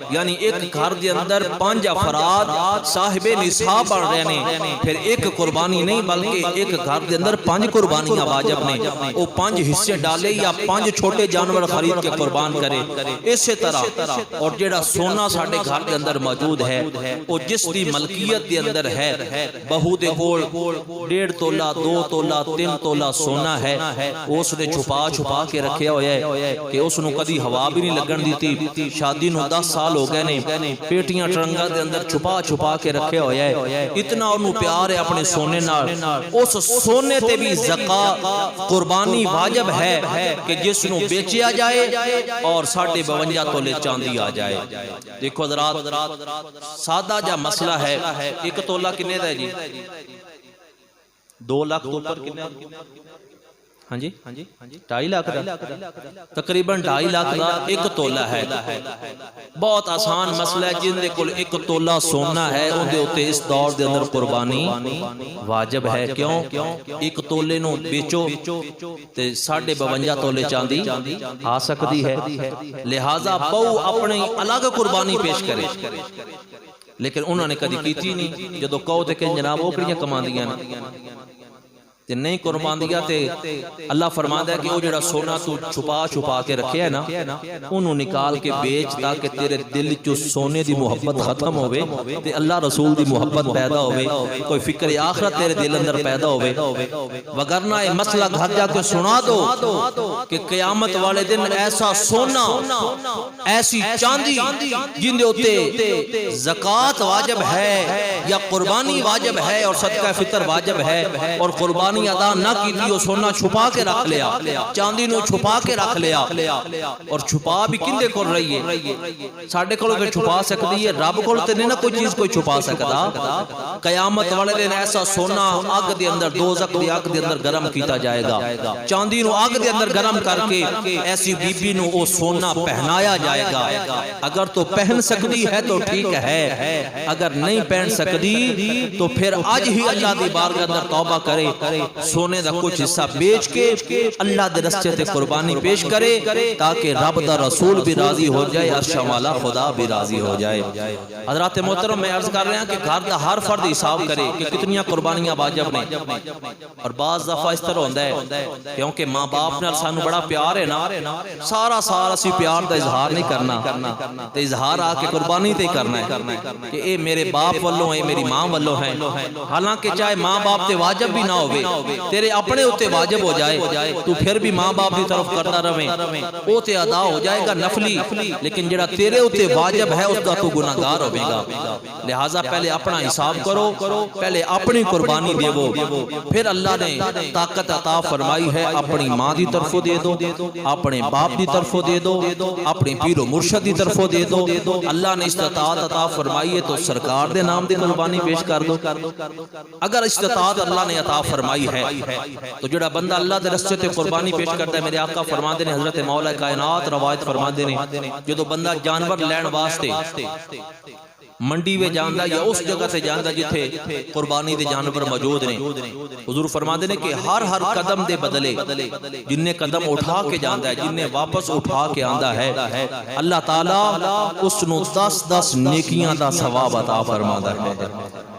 یعنی ایک گھر دے اندر 5 افراد صاحب نصاب بن رہے ہیں، پھر ایک قربانی نہیں بلکہ ایک گھر دے اندر 5 قربانیاں واجب نے، وہ 5 حصے ڈالے یا 5 چھوٹے جانور خرید کے قربان کرے۔ اسی طرح اور جڑا سونا ساڈے گھر دے اندر موجود ہے، وہ جس دی ملکیت دے اندر ہے، بہو دے کول 1.5 تولہ 2 تولہ 3 تولہ سونا ہے، اس نے چھپا کے رکھیا ہوا ہے کہ اس نو کدی ہوا بھی نہیں لگن دیتی، شادی نو 10 سال ہو گئے نے، پیٹیاں ٹرنگا دے اندر چھپا کے رکھے ہویا ہے، اتنا انہوں پیار ہے اپنے سونے نال، اس سونے تے بھی زکاة قربانی واجب ہے کہ جس نو بیچیا جائے اور 52 تولے چاندی آ جائے۔ دیکھو حضرات سادہ جا مسئلہ ہے، 1 تولہ کنے دا ہے جی؟ 2 لاکھ تو اوپر کنے؟ ہاں جی 2.5 لاکھ دا تقریباً 2.5 لاکھ دا ایک تولہ ہے بہت آسان مسئلہ ہے جن دے کول ایک تولہ سونا ہے ان دے ہوتے اس دور دے اندر قربانی واجب ہے کیوں ایک تولے نو بیچو تے 52.5 تولے چاندی آ سکتی ہے لہٰذا بہو اپنی الگ قربانی پیش کرے لیکن انہوں نے کدی کیتی نہیں جدو کہو تے کہ جناب وہ کڑیاں کماندیاں تے نہیں قربان دیا تے اللہ فرماتا ہے کہ وہ جڑا سونا تو چھپا کے رکھے ہے نا انہوں نکال کے بیچ تاکہ تیرے دل چو سونے دی محبت ختم ہوئے تے اللہ رسول دی محبت پیدا ہوئے کوئی فکر آخرت تیرے دل اندر پیدا ہوئے وگرنہ یہ مسئلہ گھر جا کے سنا دو کہ قیامت والے دن ایسا سونا ایسی چاندی جن دے ہوتے زکاة واجب ہے یا قربانی واجب ہے اور صدقہ فطر واجب ہے اور قربانی ادا نہ کی تھی وہ سونا چھپا کے رکھ لیا چاندی نو چھپا کے رکھ لیا اور چھپا بھی کندے کر رہی ہے ساڑھے کلو کے چھپا سکتی ہے رب کلو تے نہیں نہ کوئی چیز کوئی چھپا سکتا قیامت والے دن ایسا سونا آگ دے اندر دوزخ دی آگ دے اندر گرم کیتا جائے گا چاندی نو آگ دے اندر گرم کر کے ایسی بی بی نو وہ سونا پہنایا جائے گا اگر تو پہن سکتی ہے تو ٹھیک ہے اگر نہیں پہن سکتی تو پھر آج ہی اللہ دی بارگاہ اندر توبہ کرے سونے دا کچھ حصہ بیچ کے اللہ دے رستے تے قربانی پیش کرے تاکہ رب دا رسول بھی راضی ہو جائے عرش والا خدا بھی راضی ہو جائے حضرات محترم میں عرض کر رہے ہیں کہ گھر دا ہر فرد حساب کرے کہ کتنیاں قربانیاں واجب نے اور بعض دفعہ اس طرح ہوتا ہے کیونکہ ماں باپ نے سانو بڑا پیار ہے نا سارا اسی پیار دا اظہار نہیں کرنا تے اظہار آ کے قربانی تے کرنا ہے کہ اے میرے باپ والوں اے میری ماں والوں ہیں حالانکہ چاہے ماں باپ تے واجب بھی نہ ہوئے تیرے اپنے ہوتے واجب ہو جائے تو پھر بھی ماں باپ کی طرف کرتا رہے وہ تے ادا ہو جائے گا نفلی لیکن جڑا تیرے ہوتے واجب ہے اس کا تو گناہگار ہوئے گا لہٰذا پہلے اپنا حساب کرو پہلے اپنی قربانی دے وہ پھر اللہ نے طاقت عطا فرمائی ہے اپنی ماں دی طرف دے دو اپنے باپ دی طرف دے دو اپنی پیر و مرشد دی طرف دے دو اللہ نے استطاعت عطا فرمائی ہے تو سرکار دے نام دی قربانی پیش کر دو اگر استطاعت اللہ نے عطا فرمائی ہے تو جڑا بندہ اللہ دے رستے تے قربانی پیش کرتا ہے میرے آقا فرماندے نے حضرت مولا کائنات روایت فرماندے نے جدو بندہ جانور لین واسطے منڈی میں جاندہ یا اس جگہ سے جاندہ جتھے قربانی دے جانور موجود نے حضور فرماندے نے کہ ہر قدم دے بدلے جن نے قدم اٹھا کے جاندہ ہے جن نے واپس اٹھا کے آندہ ہے اللہ تعالیٰ اس نو 10 نیکیاں دا ثواب عطا فرماندہ ہے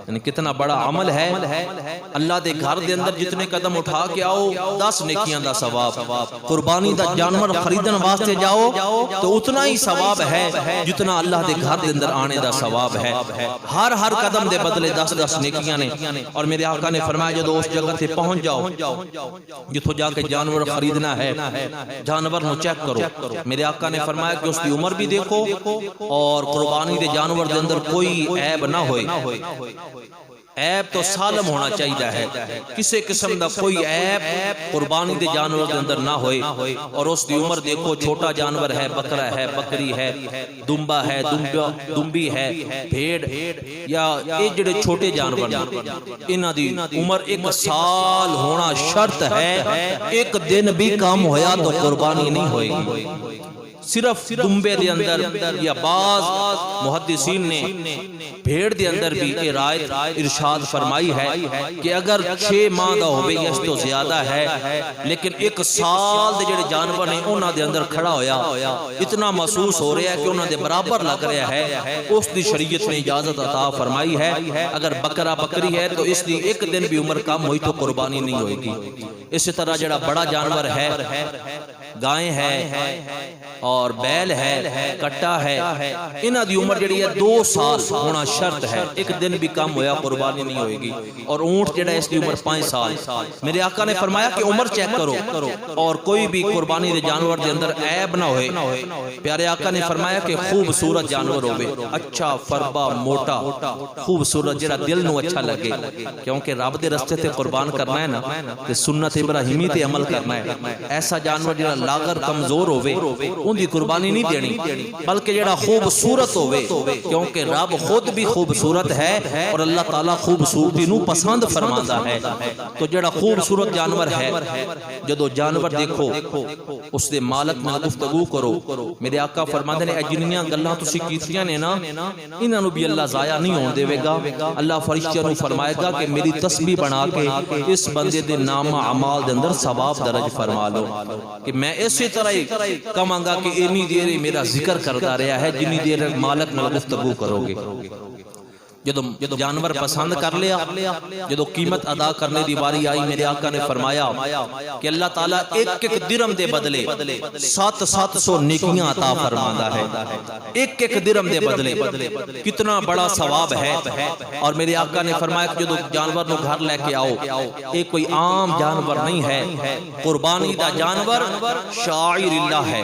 یعنی کتنا بڑا عمل ہے اللہ دے گھر دے اندر جتنے قدم اٹھا کے آؤ 10 نیکیاں دا ثواب قربانی دا جانور خریدن واسطے جاؤ تو اتنا ہی ثواب ہے جتنا اللہ دے گھر دے اندر آنے دا ثواب ہے ہر قدم دے بدلے 10 نیکیاں نے اور میرے آقا نے فرمایا جدو اس جگہ سے پہنچ جاؤ جتھو جا کے جانور خریدنا ہے جانور نو چیک کرو میرے آقا نے فرمایا کہ اس کی عمر بھی دیکھو اور قربانی دے جانور دے اندر کوئی عیب نہ ہوئے عیب تو سالم ہونا چاہیے ہے کسی قسم دا کوئی عیب قربانی دے جانور دے اندر نہ ہوئے اور اس دی عمر دیکھو چھوٹا جانور ہے بکرا ہے بکری ہے دمبا ہے دمبی ہے بھیڑ یا یہ جڑے چھوٹے جانور انہاں دی عمر 1 سال ہونا شرط ہے 1 دن بھی کم ہویا تو قربانی نہیں ہوئے گی صرف دمبے دے اندر یا بعض محدثین نے بھیڑ دے اندر بھی یہ رائت ارشاد فرمائی ہے کہ اگر 6 ماہ دا ہوئے یا اس تو زیادہ ہے لیکن 1 سال دے جڑے جانور نے انہاں دے اندر کھڑا ہویا اتنا محسوس ہو رہا ہے کہ انہاں دے برابر لگ رہا ہے اس دی شریعت نے اجازت عطا فرمائی ہے اگر بکرا بکری ہے تو اس دی 1 دن بھی عمر کم ہوئی تو قربانی نہیں ہوئے گی اسی طرح جڑا بڑا جانور ہے گائیں ہے اور بیل ہے کٹا ہے انہاں دی عمر جڑی ہے 2 سال ہونا شرط ہے 1 دن بھی کم ہویا قربانی نہیں ہوئے گی اور اونٹ جڑا اس دی عمر 5 سال میرے آقا نے فرمایا کہ عمر چیک کرو اور کوئی بھی قربانی دے جانور دے اندر عیب نہ ہوئے پیارے آقا نے فرمایا کہ خوبصورت جانور ہوئے اچھا فربا موٹا خوبصورت جڑا دل نو اچھا لگے کیونکہ رب دے رستے تے قربان کرنا ہے نا تے سنت ابراہیمی تے عمل کرنا ہے ایسا جانور جڑا لاغر کمزور ہوئے ان دی قربانی نہیں دینی، بلکہ جڑا خوبصورت ہوئے، کیونکہ رب خود بھی خوبصورت ہے اور اللہ تعالیٰ خوبصورتی نو پسند فرماتا ہے۔ تو جڑا خوبصورت جانور ہے، جدو جانور دیکھو اس دے مالک میں گفتگو کرو۔ میرے آقا فرماتے ہیں جنیاں گلاں تسی کیتیاں نے نا، انہاں نو بھی اللہ ضائع نہیں ہون دے گا۔ اللہ فرشتیاں نو فرمائے گا کہ میری تسبیح بنا کے اس بندے دے نام اعمال دے اندر ثواب درج فرما لو، کہ میں اسی طرح ہی کہاں گا کہ اتنی دیر میرا ذکر کرتا رہا ہے جنی دیر مالک میں گفتگو کرو گے۔ جدو جانور پسند کر لیا، جدو قیمت ادا کرنے دی باری آئی، میرے آقا نے فرمایا کہ اللہ تعالیٰ ایک ایک درہم دے بدلے 700 نیکیاں عطا فرماتا ہے، ایک ایک درہم دے بدلے۔ کتنا بڑا ثواب ہے۔ اور میرے آقا نے فرمایا کہ جدو جانور نو گھر لے کے آؤ، ایک کوئی عام جانور نہیں ہے، قربانی دا جانور شاعر اللہ ہے۔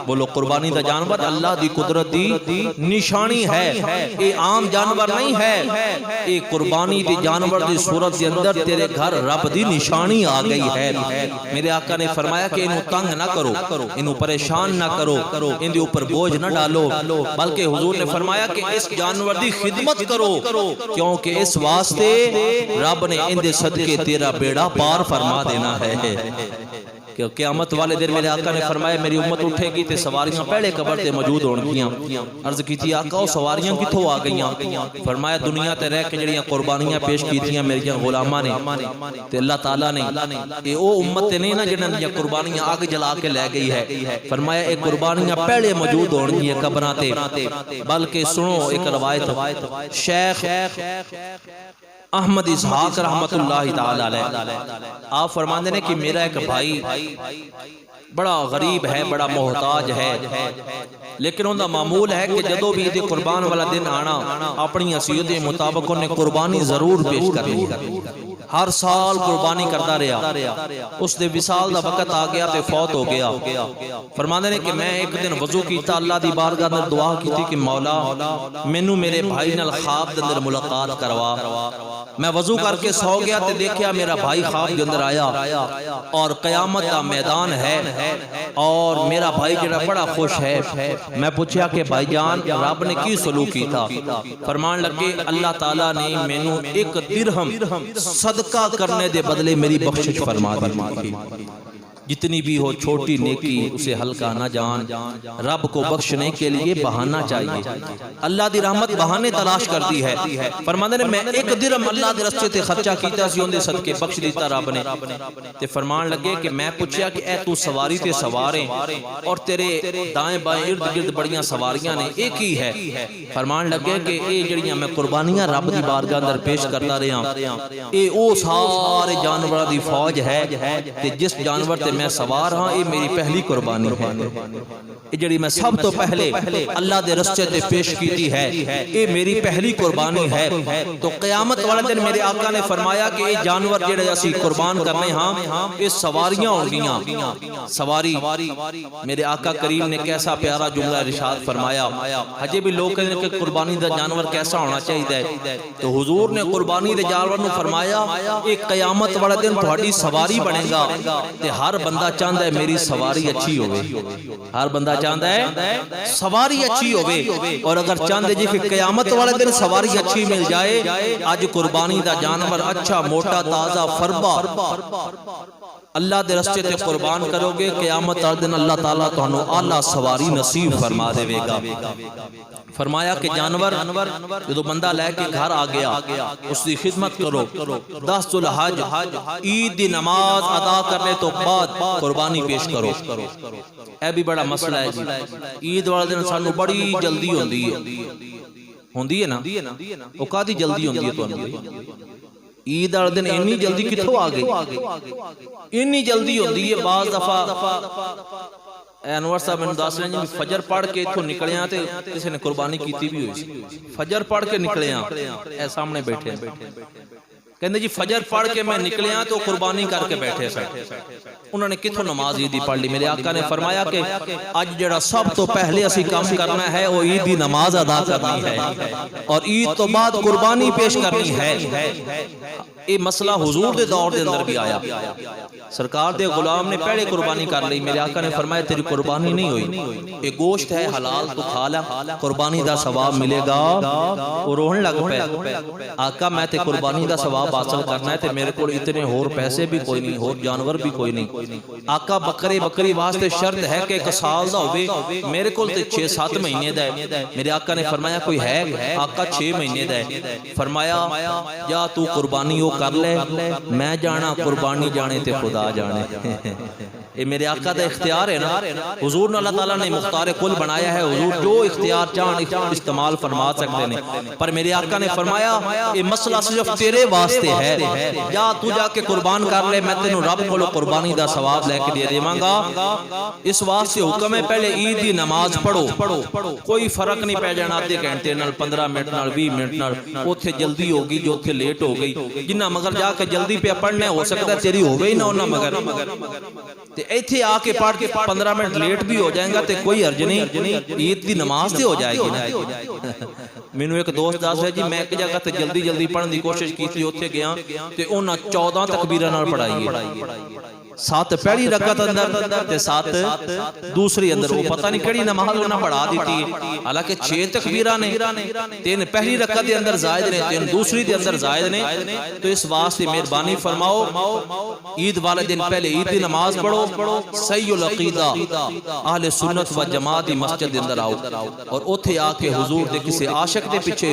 بولو قربانی دا جانور اللہ دی قدرت دی نشانی ہے، یہ عام جانور نہیں ہے، اے قربانی دی جانور دی صورت کے اندر تیرے گھر رب دی نشانی آ گئی ہے۔ میرے آقا نے فرمایا کہ انہوں تنگ نہ کرو، انہوں پریشان نہ کرو، ان دے اوپر بوجھ نہ ڈالو، بلکہ حضور نے فرمایا کہ اس جانور دی خدمت کرو، کیونکہ اس واسطے رب نے ان دے صدقے تیرا بیڑا پار فرما دینا ہے۔ کہ قیامت والے دن میرے آقا نے فرمایا میری امت اٹھے گی تے سواریاں پہلے قبر تے موجود ہونگیاں۔ عرض کی تھی آقا وہ سواریاں کتھوں آ گئیاں؟ فرمایا دنیا تے رہ کے جڑیاں قربانیاں پیش کی تھیاں میری غلاماں نے تے اللہ تعالیٰ نے کہ او امت تے نہیں نا جنہاں دیا قربانیاں آگ جلا کے لے گئی ہے، فرمایا ایک قربانیاں پہلے موجود ہونگی قبراں تے۔ بلکہ سنو ایک روایت شیخ احمد اسحاق رحمت اللہ تعالیٰ علیہ، آپ فرماندے نے کہ میرا ایک بھائی بڑا غریب ہے، بڑا محتاج ہے، لیکن ان کا معمول ہے کہ جدو بھی عید قربان والا دن آنا اپنی حیثیت کے مطابق انہیں قربانی ضرور پیش کرنی ہے۔ ہر سال قربانی کرتا رہا، اس دے وصال دا وقت آ گیا تے فوت ہو گیا۔ فرماندے نے کہ میں ایک دن وضو کیتا، اللہ دی بارگاہ میں دعا کی تھی کہ مولا مینوں میرے بھائی نال خواب دے اندر ملاقات کروا۔ میں وضو کر کے سو گیا تے دیکھیا میرا بھائی خواب دے اندر آیا اور قیامت کا میدان ہے اور میرا بھائی جڑا بڑا خوش ہے۔ میں پوچھا کہ بھائی جان رب نے کی سلوک کی تھا؟ فرمان لگے اللہ تعالیٰ نے مینوں ایک درہم صدقہ کرنے دے بدلے میری بخشش فرما دی۔ جتنی بھی ہو چھوٹی نیکی اسے ہلکا نہ جان، رب کو بخشنے کے لیے بہانہ چاہیے۔ اللہ دی رحمت بہانے تلاش کرتی ہے۔ فرماندے نے میں ایک درہم اللہ دے رستے تے خرچہ کیتا سی، اون دے صدقے بخش دیتا رب نے۔ تے فرمان لگے کہ میں پوچھیا کہ اے تو سواری تے سواریں اور تیرے دائیں بائیں ارد گرد بڑیاں سواریاں نے، ایک ہی ہے؟ فرمان لگے کہ اے جڑیاں میں قربانیاں رب دی بارگاہ اندر پیش کرتا رہا، اے او سارے جانوراں دی فوج ہے تے جس جانور تے میں سوار ہاں یہ میری پہلی قربانی ہے، یہ جڑی میں سب تو پہلے اللہ دے رستے تے پیش کیتی ہے، یہ میری پہلی قربانی ہے۔ تو قیامت والے دن میرے آقا نے فرمایا کہ یہ جانور جڑے اسی قربان کرنے ہاں یہ سواریاں ہوں گیاں۔ سواری میرے آقا کریم نے کیسا پیارا جملہ ارشاد فرمایا، ہجے بھی لوگ کہتے ہیں کہ قربانی دا جانور کیسا ہونا چاہیے، تو حضور نے قربانی دے جانور نے فرمایا ایک قیامت والے دن تہاڈی سواری بنے گا تے ہر بندہ چاہتا ہے میری سواری اچھی ہوئے، ہر بندہ چاہتا ہے سواری اچھی ہوئے، اور اگر چاہتے جی کہ قیامت والے دن سواری اچھی مل جائے، آج قربانی دا جانور اچھا موٹا تازہ فربا اللہ دے رستے تے قربان کرو گے، قیامت والے دن اللہ تعالیٰ تانوں اعلیٰ سواری نصیب فرما دے گا۔ فرمایا کہ جانور جو بندہ لے کے گھر آ گیا اس دی خدمت کرو، 10 ذو الحج عید دی نماز ادا کرنے تو بعد قربانی پیش کرو۔ اے بھی بڑا مسئلہ ہے جی، عید والے دن سانو بڑی جلدی ہوندی ہے نا، وہ کادی جلدی ہوندی ہے تو عید والے دن اتنی جلدی کتھوں آ گئی؟ اتنی جلدی ہوندی ہے بعض دفعہ انور صاحب میں دس رہے ہیں فجر پڑھ کے اتھوں نکلے ہیں تے کسی نے قربانی کیتی بھی ہوئی سی، فجر پڑھ کے نکلے ہیں اے سامنے بیٹھے ہیں کہندے جی فجر پڑھ کے میں نکلیاں تو قربانی کر کے بیٹھے سن. انہوں نے کتھوں نماز عیدی پڑھ لی. میرے آقا نے فرمایا کہ اج جڑا سب تو پہلے اسی کام کرنا ہے وہ عید دی نماز ادا کرنی ہے اور عید تو بعد قربانی پیش کرنی ہے. یہ مسئلہ حضور دے دور دے اندر بھی آیا. سرکار دے غلام نے پہلے قربانی کر لی. میرے آقا نے فرمایا تیری قربانی نہیں ہوئی, یہ گوشت ہے حلال تو کھا لے, قربانی دا ثواب ملے گا. وہ روہن لگ پے, آقا میں تے قربانی دا ثواب حاصل کرنا ہے تے میرے کو اتنے اور پیسے بھی کوئی نہیں, اور جانور بھی کوئی نہیں. آقا بکری واسطے شرط ہے کہ 1 سال دا ہوئے, میرے کو تے 6-7 مہینے دا ہے. میرے آقا نے فرمایا کوئی ہے؟ آقا 6 مہینے دا ہے. فرمایا یا تو قربانی ہو کر لے, میں جانا قربانی جانے تے خدا جانے. یہ میرے آقا دا اختیار ہے نا. حضور نے اللہ تعالیٰ نے مختار کل بنایا ہے, حضور جو اختیار چاہن استعمال فرما سکتے ہیں. پر میرے آقا نے فرمایا یہ مسئلہ صرف تیرے واسطے ہے, جا کے قربان کر لے, میں تینوں رب کو قربانی دا ثواب لے کے دے دیواں گا. اس واسطے حکم ہے پہلے عید دی نماز پڑھو. کوئی فرق نہیں پہ جانا آدھے گھنٹے نال, 15 منٹ نال, 20 منٹ نال. اوتھے جلدی ہوگی جو اوتھے لیٹ ہو گئی. جنہ مگر جا کے جلدی پہ پڑھنے ہو سکتا ہے تیری ہوگی ہی نہ ہونا, مگر ایتھے آ کے پڑھ کے 15 منٹ لیٹ بھی ہو جائیں گا تے کوئی حرج نہیں, عید دی نماز تے ہو جائے گی نا. مینوں ایک دوست دس ہے جی میں ایک جگہ تے جلدی پڑھن دی کوشش کی, اوتھے گیا تے انہاں 14 تکبیراں نال پڑھائی ہے. 7 پہلی رکعت اندر تے 7 دوسری اندر. وہ پتہ نہیں کیڑی نماز انہاں پڑھا دیتی ہے, حالانکہ 6 تکبیراں نے, 3 پہلی رکعت دے اندر زائد نے, 3 دوسری دے اندر زائد نے. تو اس واسطے مہربانی فرماؤ عید والے دن پہلے عید دی نماز پڑھو. صحیح العقیدہ اہل سنت و جماعت دی مسجد دے اندر آؤ اور اوتھے آ کے حضور دے کسی عاشق دے پیچھے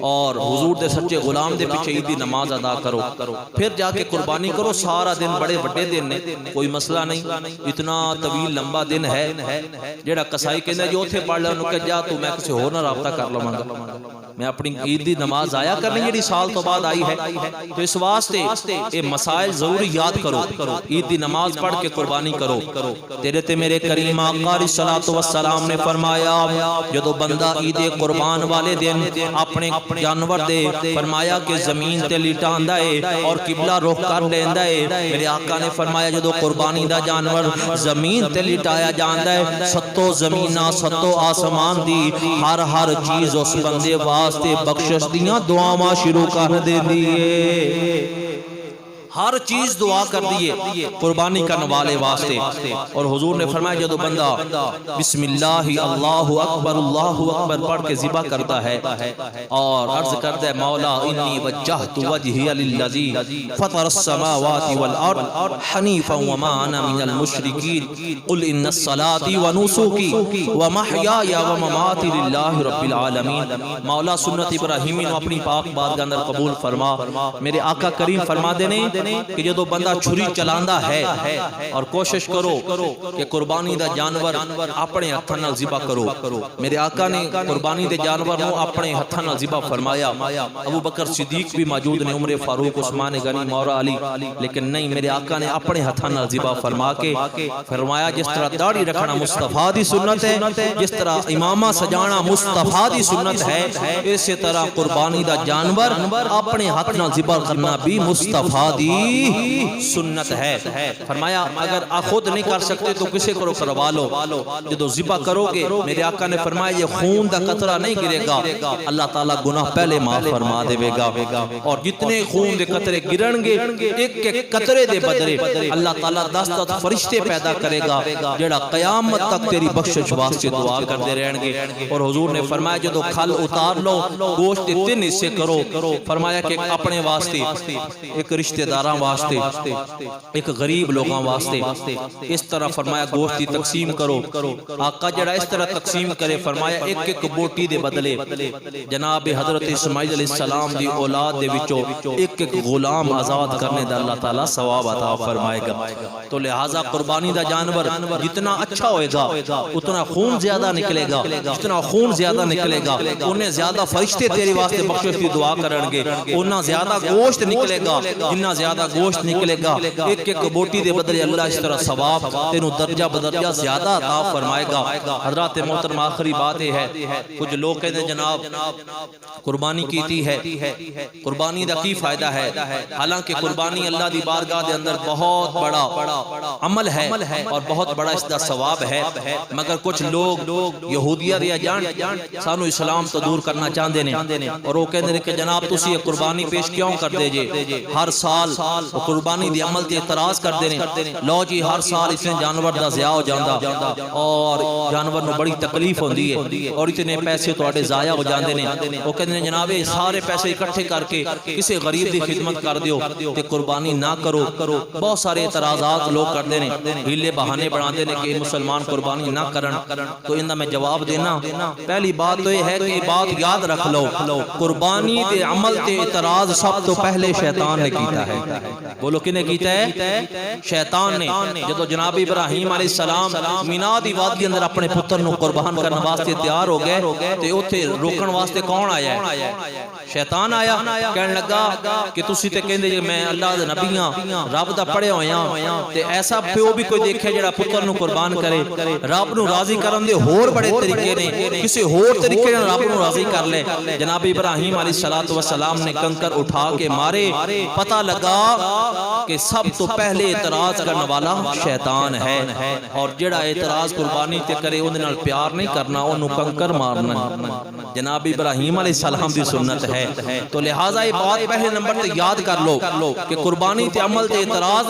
اور حضور دے سچے غلام دے پیچھے عید دی نماز ادا کرو. پھر جا کے قربانی کرو. سارا دن بڑے بڑے دن نے, کوئی مسئلہ نہیں. اتنا طویل لمبا دن ہے جیڑا کسائی کہندا جو اوتھے پڑھ لے انہوں کہ جا تو میں کسی ہور نہ رابطہ کر لواں گا, میں اپنی عید دی نماز آیا کرنی جیڑی سال تو بعد آئی ہے. تو اس واسطے یہ مسائل ضرور یاد کرو. عید دی نماز پڑھ کے قربانی کرو. تیرے تے میرے کریم آقا علیہ الصلوۃ والسلام نے فرمایا جدو بندہ عید قربان والے دن اپنے جانور دے, فرمایا کہ زمین تے لٹاندا ہے اور قبلہ رخ کر لیندا ہے. میرے آقا نے فرمایا جدو قربانی دا جانور زمین تے لٹایا جاندا ہے, 7 زمیناں 7 آسمان دی ہر چیز اس بندے واسطے بخشش دیاں دعاواں شروع کر دیندی ہے. ہر چیز دعا کر دیئے قربانی کرنے والے واسطے. اور حضور نے فرمایا جدو بندہ بسم اللہ اللہ اکبر پڑھ کے ذبح کرتا ہے اور عرض کرتا ہے مولا انی وجہت وجہی للذی فطر السماوات والارض حنیفا وما انا من المشرکین قل ان الصلاة ونسکی ومحیای ومماتی للہ رب العالمین. مولا سنت ابراہیمی نو اپنی پاک بارگاہ اندر قبول فرما. میرے آقا کریم فرما دینے کہ جدو بندہ چھری چلاندہ ہے اور کوشش کرو کہ قربانی دا جانور اپنے ہتھاں نال ذبح کرو. میرے آقا نے قربانی دے جانور نو اپنے ہتھاں نال ذبح فرمایا. ابو بکر صدیق بھی موجود نے, عمر فاروق, عثمان غنی, مولا علی, لیکن نہیں, میرے آقا نے اپنے ہتھاں نال ذبح فرما کے فرمایا جس طرح داڑھی رکھنا مصطفیٰ دی سنت ہے, جس طرح امامہ سجانا مصطفیٰ دی سنت ہے, اسی طرح قربانی دا جانور اپنے ہاتھ نال ذبح کرنا بھی مصطفیٰ دی سنت ہے. فرمایا اگر خود نہیں کر سکتے تو کسی کو کروا لو. جدو ذبح کرو گے میرے آقا نے فرمایا یہ خون دا قطرہ نہیں گرے گا, اللہ تعالیٰ گناہ پہلے معاف فرما دے گا. اور جتنے خون دے قطرے گرن گے ایک ایک قطرے دے بدلے اللہ تعالیٰ 10 فرشتے پیدا کرے گا جڑا قیامت تک تیری بخشش واسطے دعا کرتے رہیں گے. اور حضور نے فرمایا جدو کھل اتار لو گوشت 3 حصے کرو. فرمایا کہ اپنے واسطے, ایک رشتہ داراں واسطے, ایک غریب لوگاں واسطے. اس طرح فرمایا گوشت دی تقسیم کرو. آقا جڑا اس طرح تقسیم کرے فرمایا ایک ایک بوٹی دے بدلے جناب حضرت اسماعیل علیہ السلام دی اولاد دے وچوں ایک ایک غلام آزاد کرنے دا اللہ تعالیٰ ثواب عطا فرمائے گا. تو لہٰذا قربانی دا جانور جتنا اچھا ہوئے گا اتنا خون زیادہ نکلے گا, جتنا خون زیادہ نکلے گا انہیں زیادہ فرشتے تیرے واسطے بخشش دی دعا کرن گے, انہاں زیادہ گوشت نکلے گا, جنہ زیادہ زیادہ گوشت نکلے گا، ایک ایک بوٹی دے بدلے اللہ اس طرح ثواب تینوں درجہ بدرجہ زیادہ عطا فرمائے گا۔ حضرات محترم آخری بات یہ ہے، کچھ لوگ کہتے ہیں جناب قربانی کیتی ہے، قربانی دا کی فائدہ ہے؟ حالانکہ قربانی اللہ دی بارگاہ دے اندر بہت بڑا عمل ہے اور بہت بڑا اس دا ثواب ہے، مگر کچھ لوگ یہودیہ دیا جان سانو اسلام تو دور کرنا چاہتے ہیں، اور وہ کہتے ہیں کہ جناب تسی یہ قربانی پیش کیوں کر دے جے؟ ہر سال قربانی دی عمل تے اعتراض کر دے ہیں، لو جی ہر سال اس نے جانور دا ضیاء ہو جاندہ اور جانور نو بڑی تکلیف ہوندی ہے اور اتنے پیسے تواڈے ضائع ہو جاندے نے۔ وہ کہتے ہیں جناب سارے پیسے اکٹھے کر کے کسی غریب دی خدمت کر دیو تے قربانی نہ کرو۔ بہت سارے اعتراضات لوگ کرتے ہیں، ہیلے بہانے بناتے ہیں کہ مسلمان قربانی نہ کرن، تو ان دا میں جواب دینا، پہلی بات تو یہ ہے کہ بات یاد رکھ لو، قربانی دے عمل تے اعتراض سب تو پہلے شیطان نے کیتا ہے۔ بولو کنے کیتا ہے؟ شیطان نے۔ جدو جناب ابراہیم علیہ السلام مینا دی وادی اندر اپنے پتر نو قربان کرنے واسطے تیار ہو گئے تے اوتھے روکن واسطے کون آیا ہے؟ شیطان آیا، کہنے لگا کہ تسی تے کہندے جے میں اللہ دے نبیاں رب دا پڑھے ہویاں تے ایسا پیو بھی کوئی دیکھے جڑا پتر نو قربان کرے؟ رب نو راضی کرن دے ہور بڑے طریقے نے، کسی ہور طریقے نال رب نو راضی کر لے۔ جناب ابراہیم علیہ السلام نے کنکر اٹھا کے مارے، پتہ لگا کہ سب تو پہلے اعتراض کرنے والا شیطان ہے، اور جڑا اعتراض قربانی تے کرے اون دے نال پیار نہیں کرنا، اونوں کنکر مارنا جناب ابراہیم علیہ السلام دی سنت ہے۔ تو لہٰذا یہ بات پہلے نمبر تے یاد کر لو کہ قربانی تے عمل تے اعتراض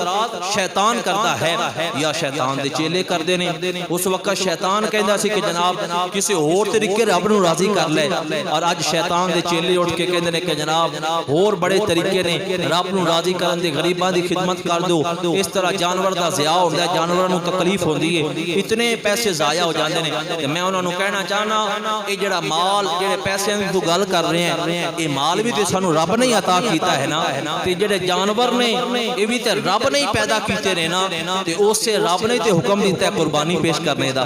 شیطان کرتا ہے یا شیطان دے چیلے کر دینے۔ اس وقت شیطان کہندا سی کہ جناب کسی اور طریقے رب نو راضی کر لے، اور اج شیطان دے چیلے اٹھ کے کہندے نے کہ جناب اور بڑے طریقے نے رب نو راضی کرن دے، غریباں دی خدمت کر دو، اس طرح جانور دا ضیاء ہوندا ہے، جانوراں نو تکلیف ہوندی ہے، اتنے پیسے ضائع ہو جاندے نے۔ تے میں انہاں نو کہنا چاہنا اے جڑا مال جڑے پیسے دی تو گل کر رہے ہیں، اے مال بھی تے سانو رب نے عطا کیتا ہے نا، تے جڑے جانور نے اے بھی تے رب نے پیدا کیتے نے نا، تے اس سے رب نے تے حکم دیتا ہے قربانی پیش کرنے دا،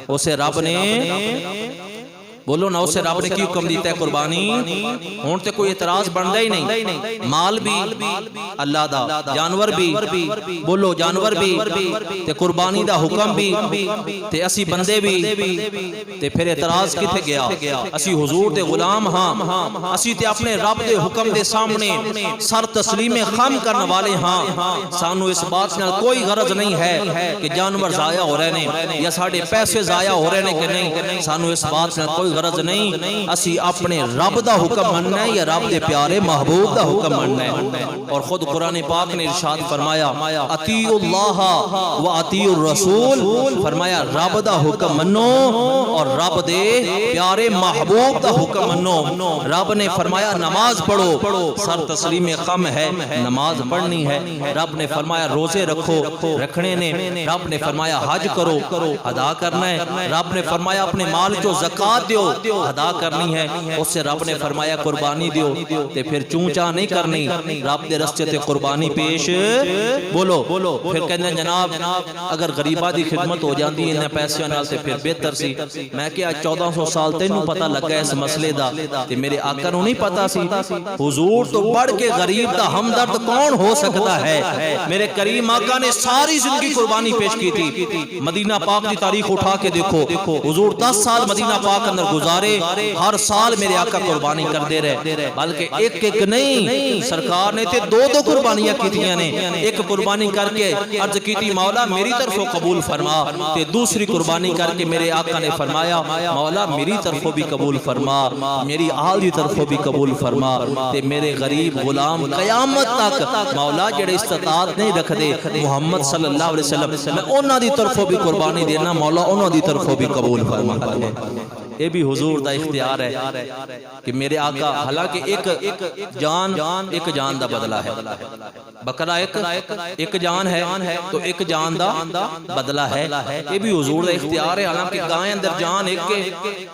اسے رب نے بولو نا، اسے رب نے کی حکم دیتا ہے قربانی؟ ہون تے کوئی اعتراض بندا ہی نہیں۔ مال بھی اللہ دا، جانور بھی، بولو جانور بھی، تے قربانی دا حکم بھی، تے اسی بندے بھی، تے پھر اعتراض کتے گیا؟ اسی حضور دے غلام ہاں، اسی تے اپنے رب دے حکم دے سامنے سر تسلیم خم کرنے والے ہاں۔ سانو اس بات نال کوئی غرض نہیں ہے کہ جانور ضائع ہو رہے ہیں یا ساڈے پیسے ضائع ہو رہے ہیں کہ نہیں، سانو اس بات نال کوئی غرض نہیں، اسی اپنے رب دا حکم مننا ہے یا رب دے پیارے محبوب دا حکم مننا ہے۔ اور خود قرآن پاک نے ارشاد فرمایا اطیعوا اللہ و اطیعوا الرسول، فرمایا رب دا حکم منو اور رب دے پیارے محبوب دا حکم منو۔ رب نے فرمایا نماز پڑھو، سر تسلیم خم ہے، نماز پڑھنی ہے۔ رب نے فرمایا روزے رکھو، رکھنے نے۔ رب نے فرمایا حج کرو، ادا کرنا ہے۔ رب نے فرمایا اپنے مال جو زکات دیو، ادا کرنی ہے۔ اس سے رب نے فرمایا قربانی دیو، تے پھر چونچا نہیں کرنی، رب دے رستے تے قربانی پیش بولو۔ پھر کہنے جناب اگر غریبہ دی خدمت ہو جاندی انہیں پیسے نال تے پھر بہتر سی۔ میں کیا 1400 سال تینوں پتہ لگا اس مسئلے دا، تے میرے آقا نو نہیں پتہ سی؟ حضور تو بڑھ کے غریب دا ہمدرد کون ہو سکتا ہے؟ میرے کریم آقا نے ساری زندگی قربانی پیش کی تھی۔ مدینہ پاک دی تاریخ اٹھا کے دیکھو، حضور 10 سال مدینہ پاک اندر گزارے، ہر سال میرے آقا قربانی کر دے رہے، بلکہ ایک ایک نہیں، سرکار نے تے دو قربانیاں کیتیاں نے۔ ایک قربانی کر کے عرض کی تھی مولا میری طرفوں قبول فرما، تے دوسری قربانی کر کے میرے آقا نے فرمایا مولا میری طرفوں بھی قبول فرما، میری آل دی طرفوں بھی قبول فرما، تے میرے غریب غلام قیامت تک مولا جڑے استطاعت نہیں رکھ دے محمد صلی اللہ علیہ وسلم، میں انہاں دی طرفوں بھی قربانی دینا، مولا انہاں دی طرفوں بھی قبول فرما۔ یہ بھی حضور دا اختیار ہے کہ میرے آقا، حالانکہ ایک جان دا بدلہ ہے، بکرا ایک جان ہے تو ایک جان دا بدلہ ہے، یہ بھی حضور دا اختیار ہے۔ حالانکہ گائیں اندر جان ایک کے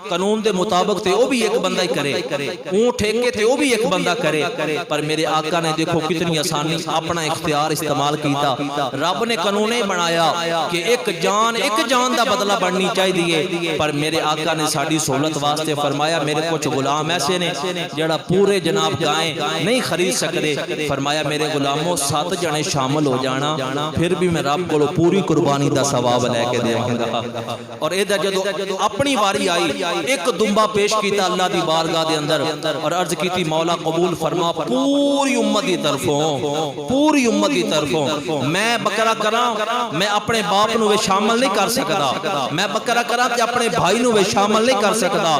قانون دے مطابق تھے وہ بھی ایک بندہ ہی کرے، اونٹ ایک کے تھے وہ بھی ایک بندہ کرے، پر میرے آقا نے دیکھو کتنی آسانی اپنا اختیار استعمال کیتا۔ رب نے قانون بنایا کہ ایک جان دا بدلہ بڑھنی چاہیے، پر میرے آقا نے ساڈی ساڑی سہولت واسطے فرمایا میرے کچھ غلام ایسے نے جڑا پورے جناب گائیں نہیں خرید سکتے، فرمایا میرے غلاموں 7 جنے شامل ہو جانا، پھر بھی میں رب کو پوری قربانی دا ثواب لے کے دیواں گا۔ اور ادھر جدو اپنی واری آئی ایک دمبا پیش کیتا اللہ دی بارگاہ دے اندر اور عرض کیتی مولا قبول فرما پوری امت دی طرفوں، پوری امت دی طرفوں میں بکرا کراں، میں اپنے باپ نو شامل نہیں کر سکدا، میں بکرا کراں تے اپنے بھائی نو شامل نہیں کر سکدا،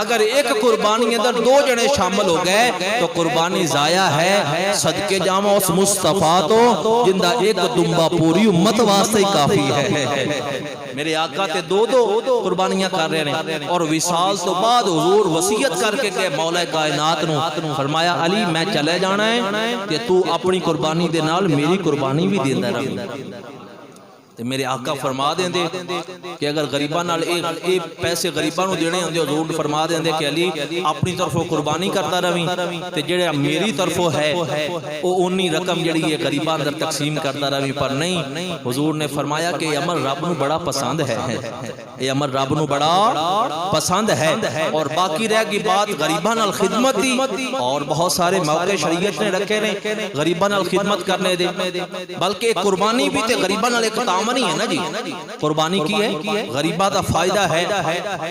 اگر ایک قربانی اندر 2 جنے شامل ہو گئے تو قربانی ضائع ہے، صدقے جاواں اس مصطفیٰ تو جندا ایک دمبا پوری امت واسطے ہی کافی ہے۔ میرے آقا تے 2 قربانیاں کر رہے ہیں اور وصال تو بعد حضور وصیت کر کے کہ مولا کائنات نو فرمایا علی میں چلے جانا ہے کہ تو اپنی قربانی دے نال میری قربانی بھی دیندا رہے۔ میرے آقا فرما دیں دے کہ اگر غریباں نال اے پیسے غریباں نو دینے ہوندے حضور فرما دیں دے کہ علی اپنی طرفوں قربانی کرتا رہیں تے جڑے میری طرفوں ہے او اونی رقم جڑی ہے غریباں اندر تقسیم کرتا رہیں، پر نہیں، حضور نے فرمایا کہ یہ عمل رب نو بڑا پسند ہے، یہ عمل رب نو بڑا پسند ہے۔ اور باقی رہ گئی بات غریباں نال خدمت دی، اور بہت سارے موقع شریعت نے رکھے نے غریباں نال خدمت کرنے دے، بلکہ قربانی بھی تے غریباں نال ایک تعامل نہیں ہے نا جی، قربانی کی ہے غریبہ دا فائدہ ہے۔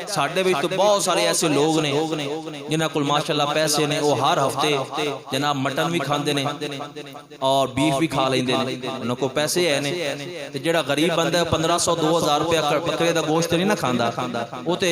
ساڑھے بھی تو بہت سارے ایسے لوگ نے جنہاں کل ماشاءاللہ پیسے نے، وہ ہر ہفتے جناب مٹن بھی کھاندے نے اور بیف بھی کھا لیندے نے، انہوں کو پیسے ہے نے۔ جڑا غریب بندہ ہے 1500-2000 روپے بکرے دا گوشت نہیں نہ کھاندا، وہ تے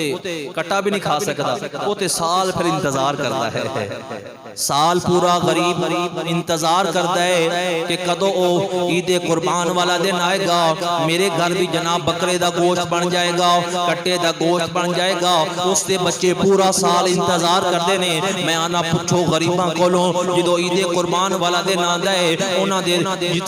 کٹا بھی نہیں کھا سکتا، وہ تے سال پھر انتظار کرتا ہے، سال پورا غریب انتظار کرتا ہے کہ کدو او عید قربان والا دن آئے گا، میرے گھر بھی جناب بکرے دا گوشت بن جائے گا، کٹے دا گوشت بن جائے گا۔ اس دے بچے پورا سال انتظار کردے نے۔ میں آنا پوچھو غریباں کولوں جدو عید قربان والا دن آندا ہے انہاں دے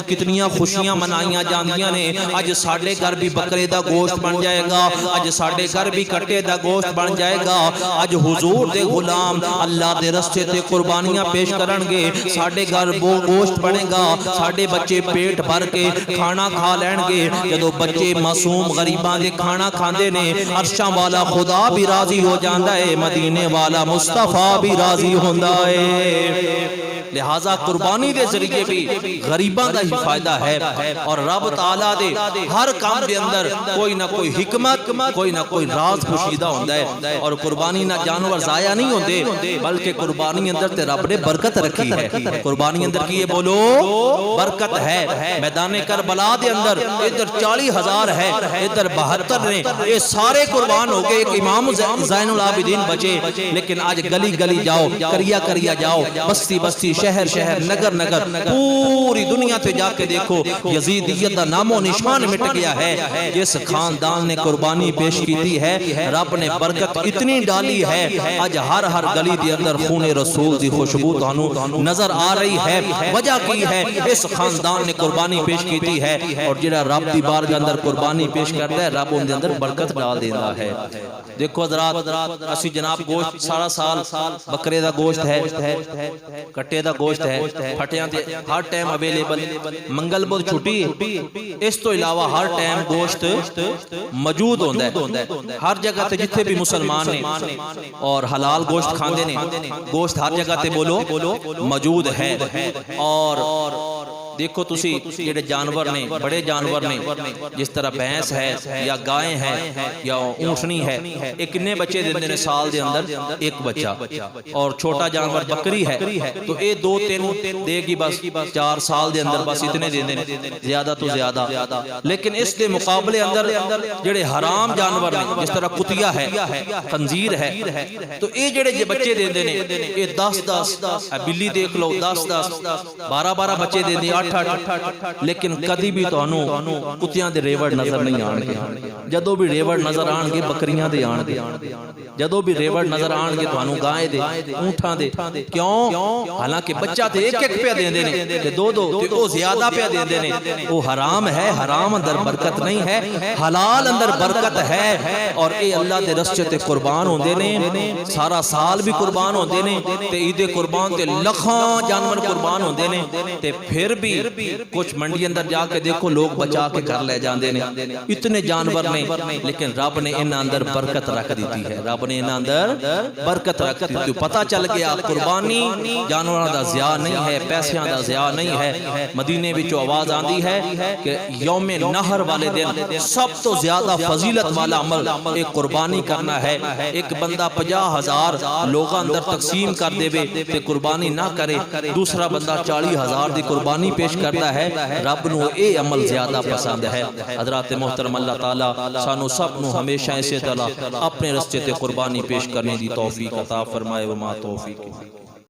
کتنیاں خوشیاں منائیاں جاندیاں نے، اج ساڈے گھر بھی بکرے دا گوشت بن جائے گا، اج ساڈے گھر بھی کٹے دا گوشت بن جائے گا، اج حضور دے غلام اللہ دے رستے تے قربانیاں پیش کرن گے، ساڈے گھر وہ گوشت بنے گا، ساڈے بچے پیٹ بھر کے کھانا کھا لین گے۔ جدو بچے معصوم غریباں دے کھانا کھاندے نے عرشاں والا خدا بھی راضی ہو جاندا ہے، مدینے والا مصطفیٰ بھی راضی ہوندا ہے۔ لہذا قربانی دے ذریعے بھی غریباں دا ہی فائدہ ہے، اور رب تعالیٰ دے ہر کام دے اندر کوئی نہ کوئی حکمت، کوئی نہ کوئی راز پوشیدہ ہوندا ہے۔ اور قربانی نہ جانور ضائع نہیں ہوندے، بلکہ قربانی اندر تے رب نے برکت رکھی ہے۔ قربانی اندر کی یہ بولو برکت ہے۔ میدان کربلا دے اندر ادھر 40,000 ہے، ادھر 72 نے، یہ سارے قربان ہو گئے، ایک امام زین العابدین بچے۔ لیکن آج گلی گلی جاؤ، کریا جاؤ، بستی بستی، شہر شہر، نگر نگر، پوری دنیا تے جا کے دیکھو یزیدیت دا نام و نشان مٹ گیا ہے۔ جس خاندان نے قربانی پیش کی ہے رب نے برکت اتنی ڈالی ہے، آج ہر گلی دے اندر خون رسول دی خوشبو تانوں نظر آ رہی ہے۔ وجہ کی ہے اس خاندان نے قربانی پیش کی ہے، اور جڑا رب دی بارگاہ اندر قربانی پیش کرتا ہے رب ان دے اندر برکت ڈال دیندا ہے۔ دیکھو حضرات اسی جناب گوشت سارا سال بکرے دا گوشت ہے، کٹے دا گوشت ہے، پھٹیاں تے ہر ٹائم اویلیبل، منگل بدھ چھٹی، اس تو علاوہ ہر ٹائم گوشت موجود ہوندا ہے ہر جگہ تے جتھے بھی مسلمان نے، اور حلال گوشت کھاندے نے، گوشت ہر جگہ تے بولو موجود ہے۔ اور دیکھو تسی جڑے جانور نے، بڑے جانور نے، جس طرح بھینس ہے یا گائیں ہے یا اونٹنی ہے، ایک کتنے بچے دیندے نے سال دے اندر؟ ایک بچہ۔ اور چھوٹا جانور بکری ہے تو اے 2-3 دے گی، بس 4 سال دے اندر بس اتنے دیندے نے، زیادہ تو زیادہ۔ لیکن اس دے مقابلے اندر جڑے حرام جانور نے جس طرح کتیا ہے، خنزیر ہے، تو اے جڑے بچے دیندے نے اے 10-10، بلی دیکھ لو 10-10، 12-12 بچے دیندے، 8-8۔ لیکن کدی بھی تانوں کتیاں دے ریوڑ نظر نہیں آن گے، جدو بھی ریوڑ نظر آن گے بکریاں دے آن گے، جدو بھی ریوڑ نظر آن گے تانوں گائے دے، اونٹاں دے۔ کیوں؟ حالانکہ بچہ تے ایک پہ دیندے نے تے 2-2 تے او زیادہ پہ دیندے نے۔ او حرام ہے، حرام اندر برکت نہیں ہے، حلال اندر برکت ہے۔ اور اے اللہ دے رستے تے قربان ہوندے نے، سارا سال بھی قربان ہوندے نے، تے عید قربان تے لکھاں جانور قربان ہوندے نے، تے پھر بھی کچھ منڈی اندر جا کے دیکھو لوگ بچا کے گھر لے جاندے نے اتنے جانور نے لیکن رب نے انہاں اندر برکت رکھ دیتی ہے رب نے انہاں اندر برکت رکھ دیتی پتہ چل گیا قربانی جانوراں دا ضیاع نہیں ہے پیسیاں دا ضیاع نہیں ہے مدینے وچوں آواز آندی ہے کہ یوم نحر والے دن سب تو زیادہ فضیلت والا عمل ایک قربانی کرنا ہے ایک بندہ 50,000 لوگاں اندر تقسیم کر دے تے قربانی نہ کرے دوسرا بندہ 40,000 دی قربانی پیش کرتا ہے رب نو اے عمل زیادہ پسند ہے حضرات محترم اللہ تعالی سانو سب نو ہمیشہ اسی طرح اپنے رستے تے قربانی پیش کرنے دی توفیق عطا فرمائے وما توفیق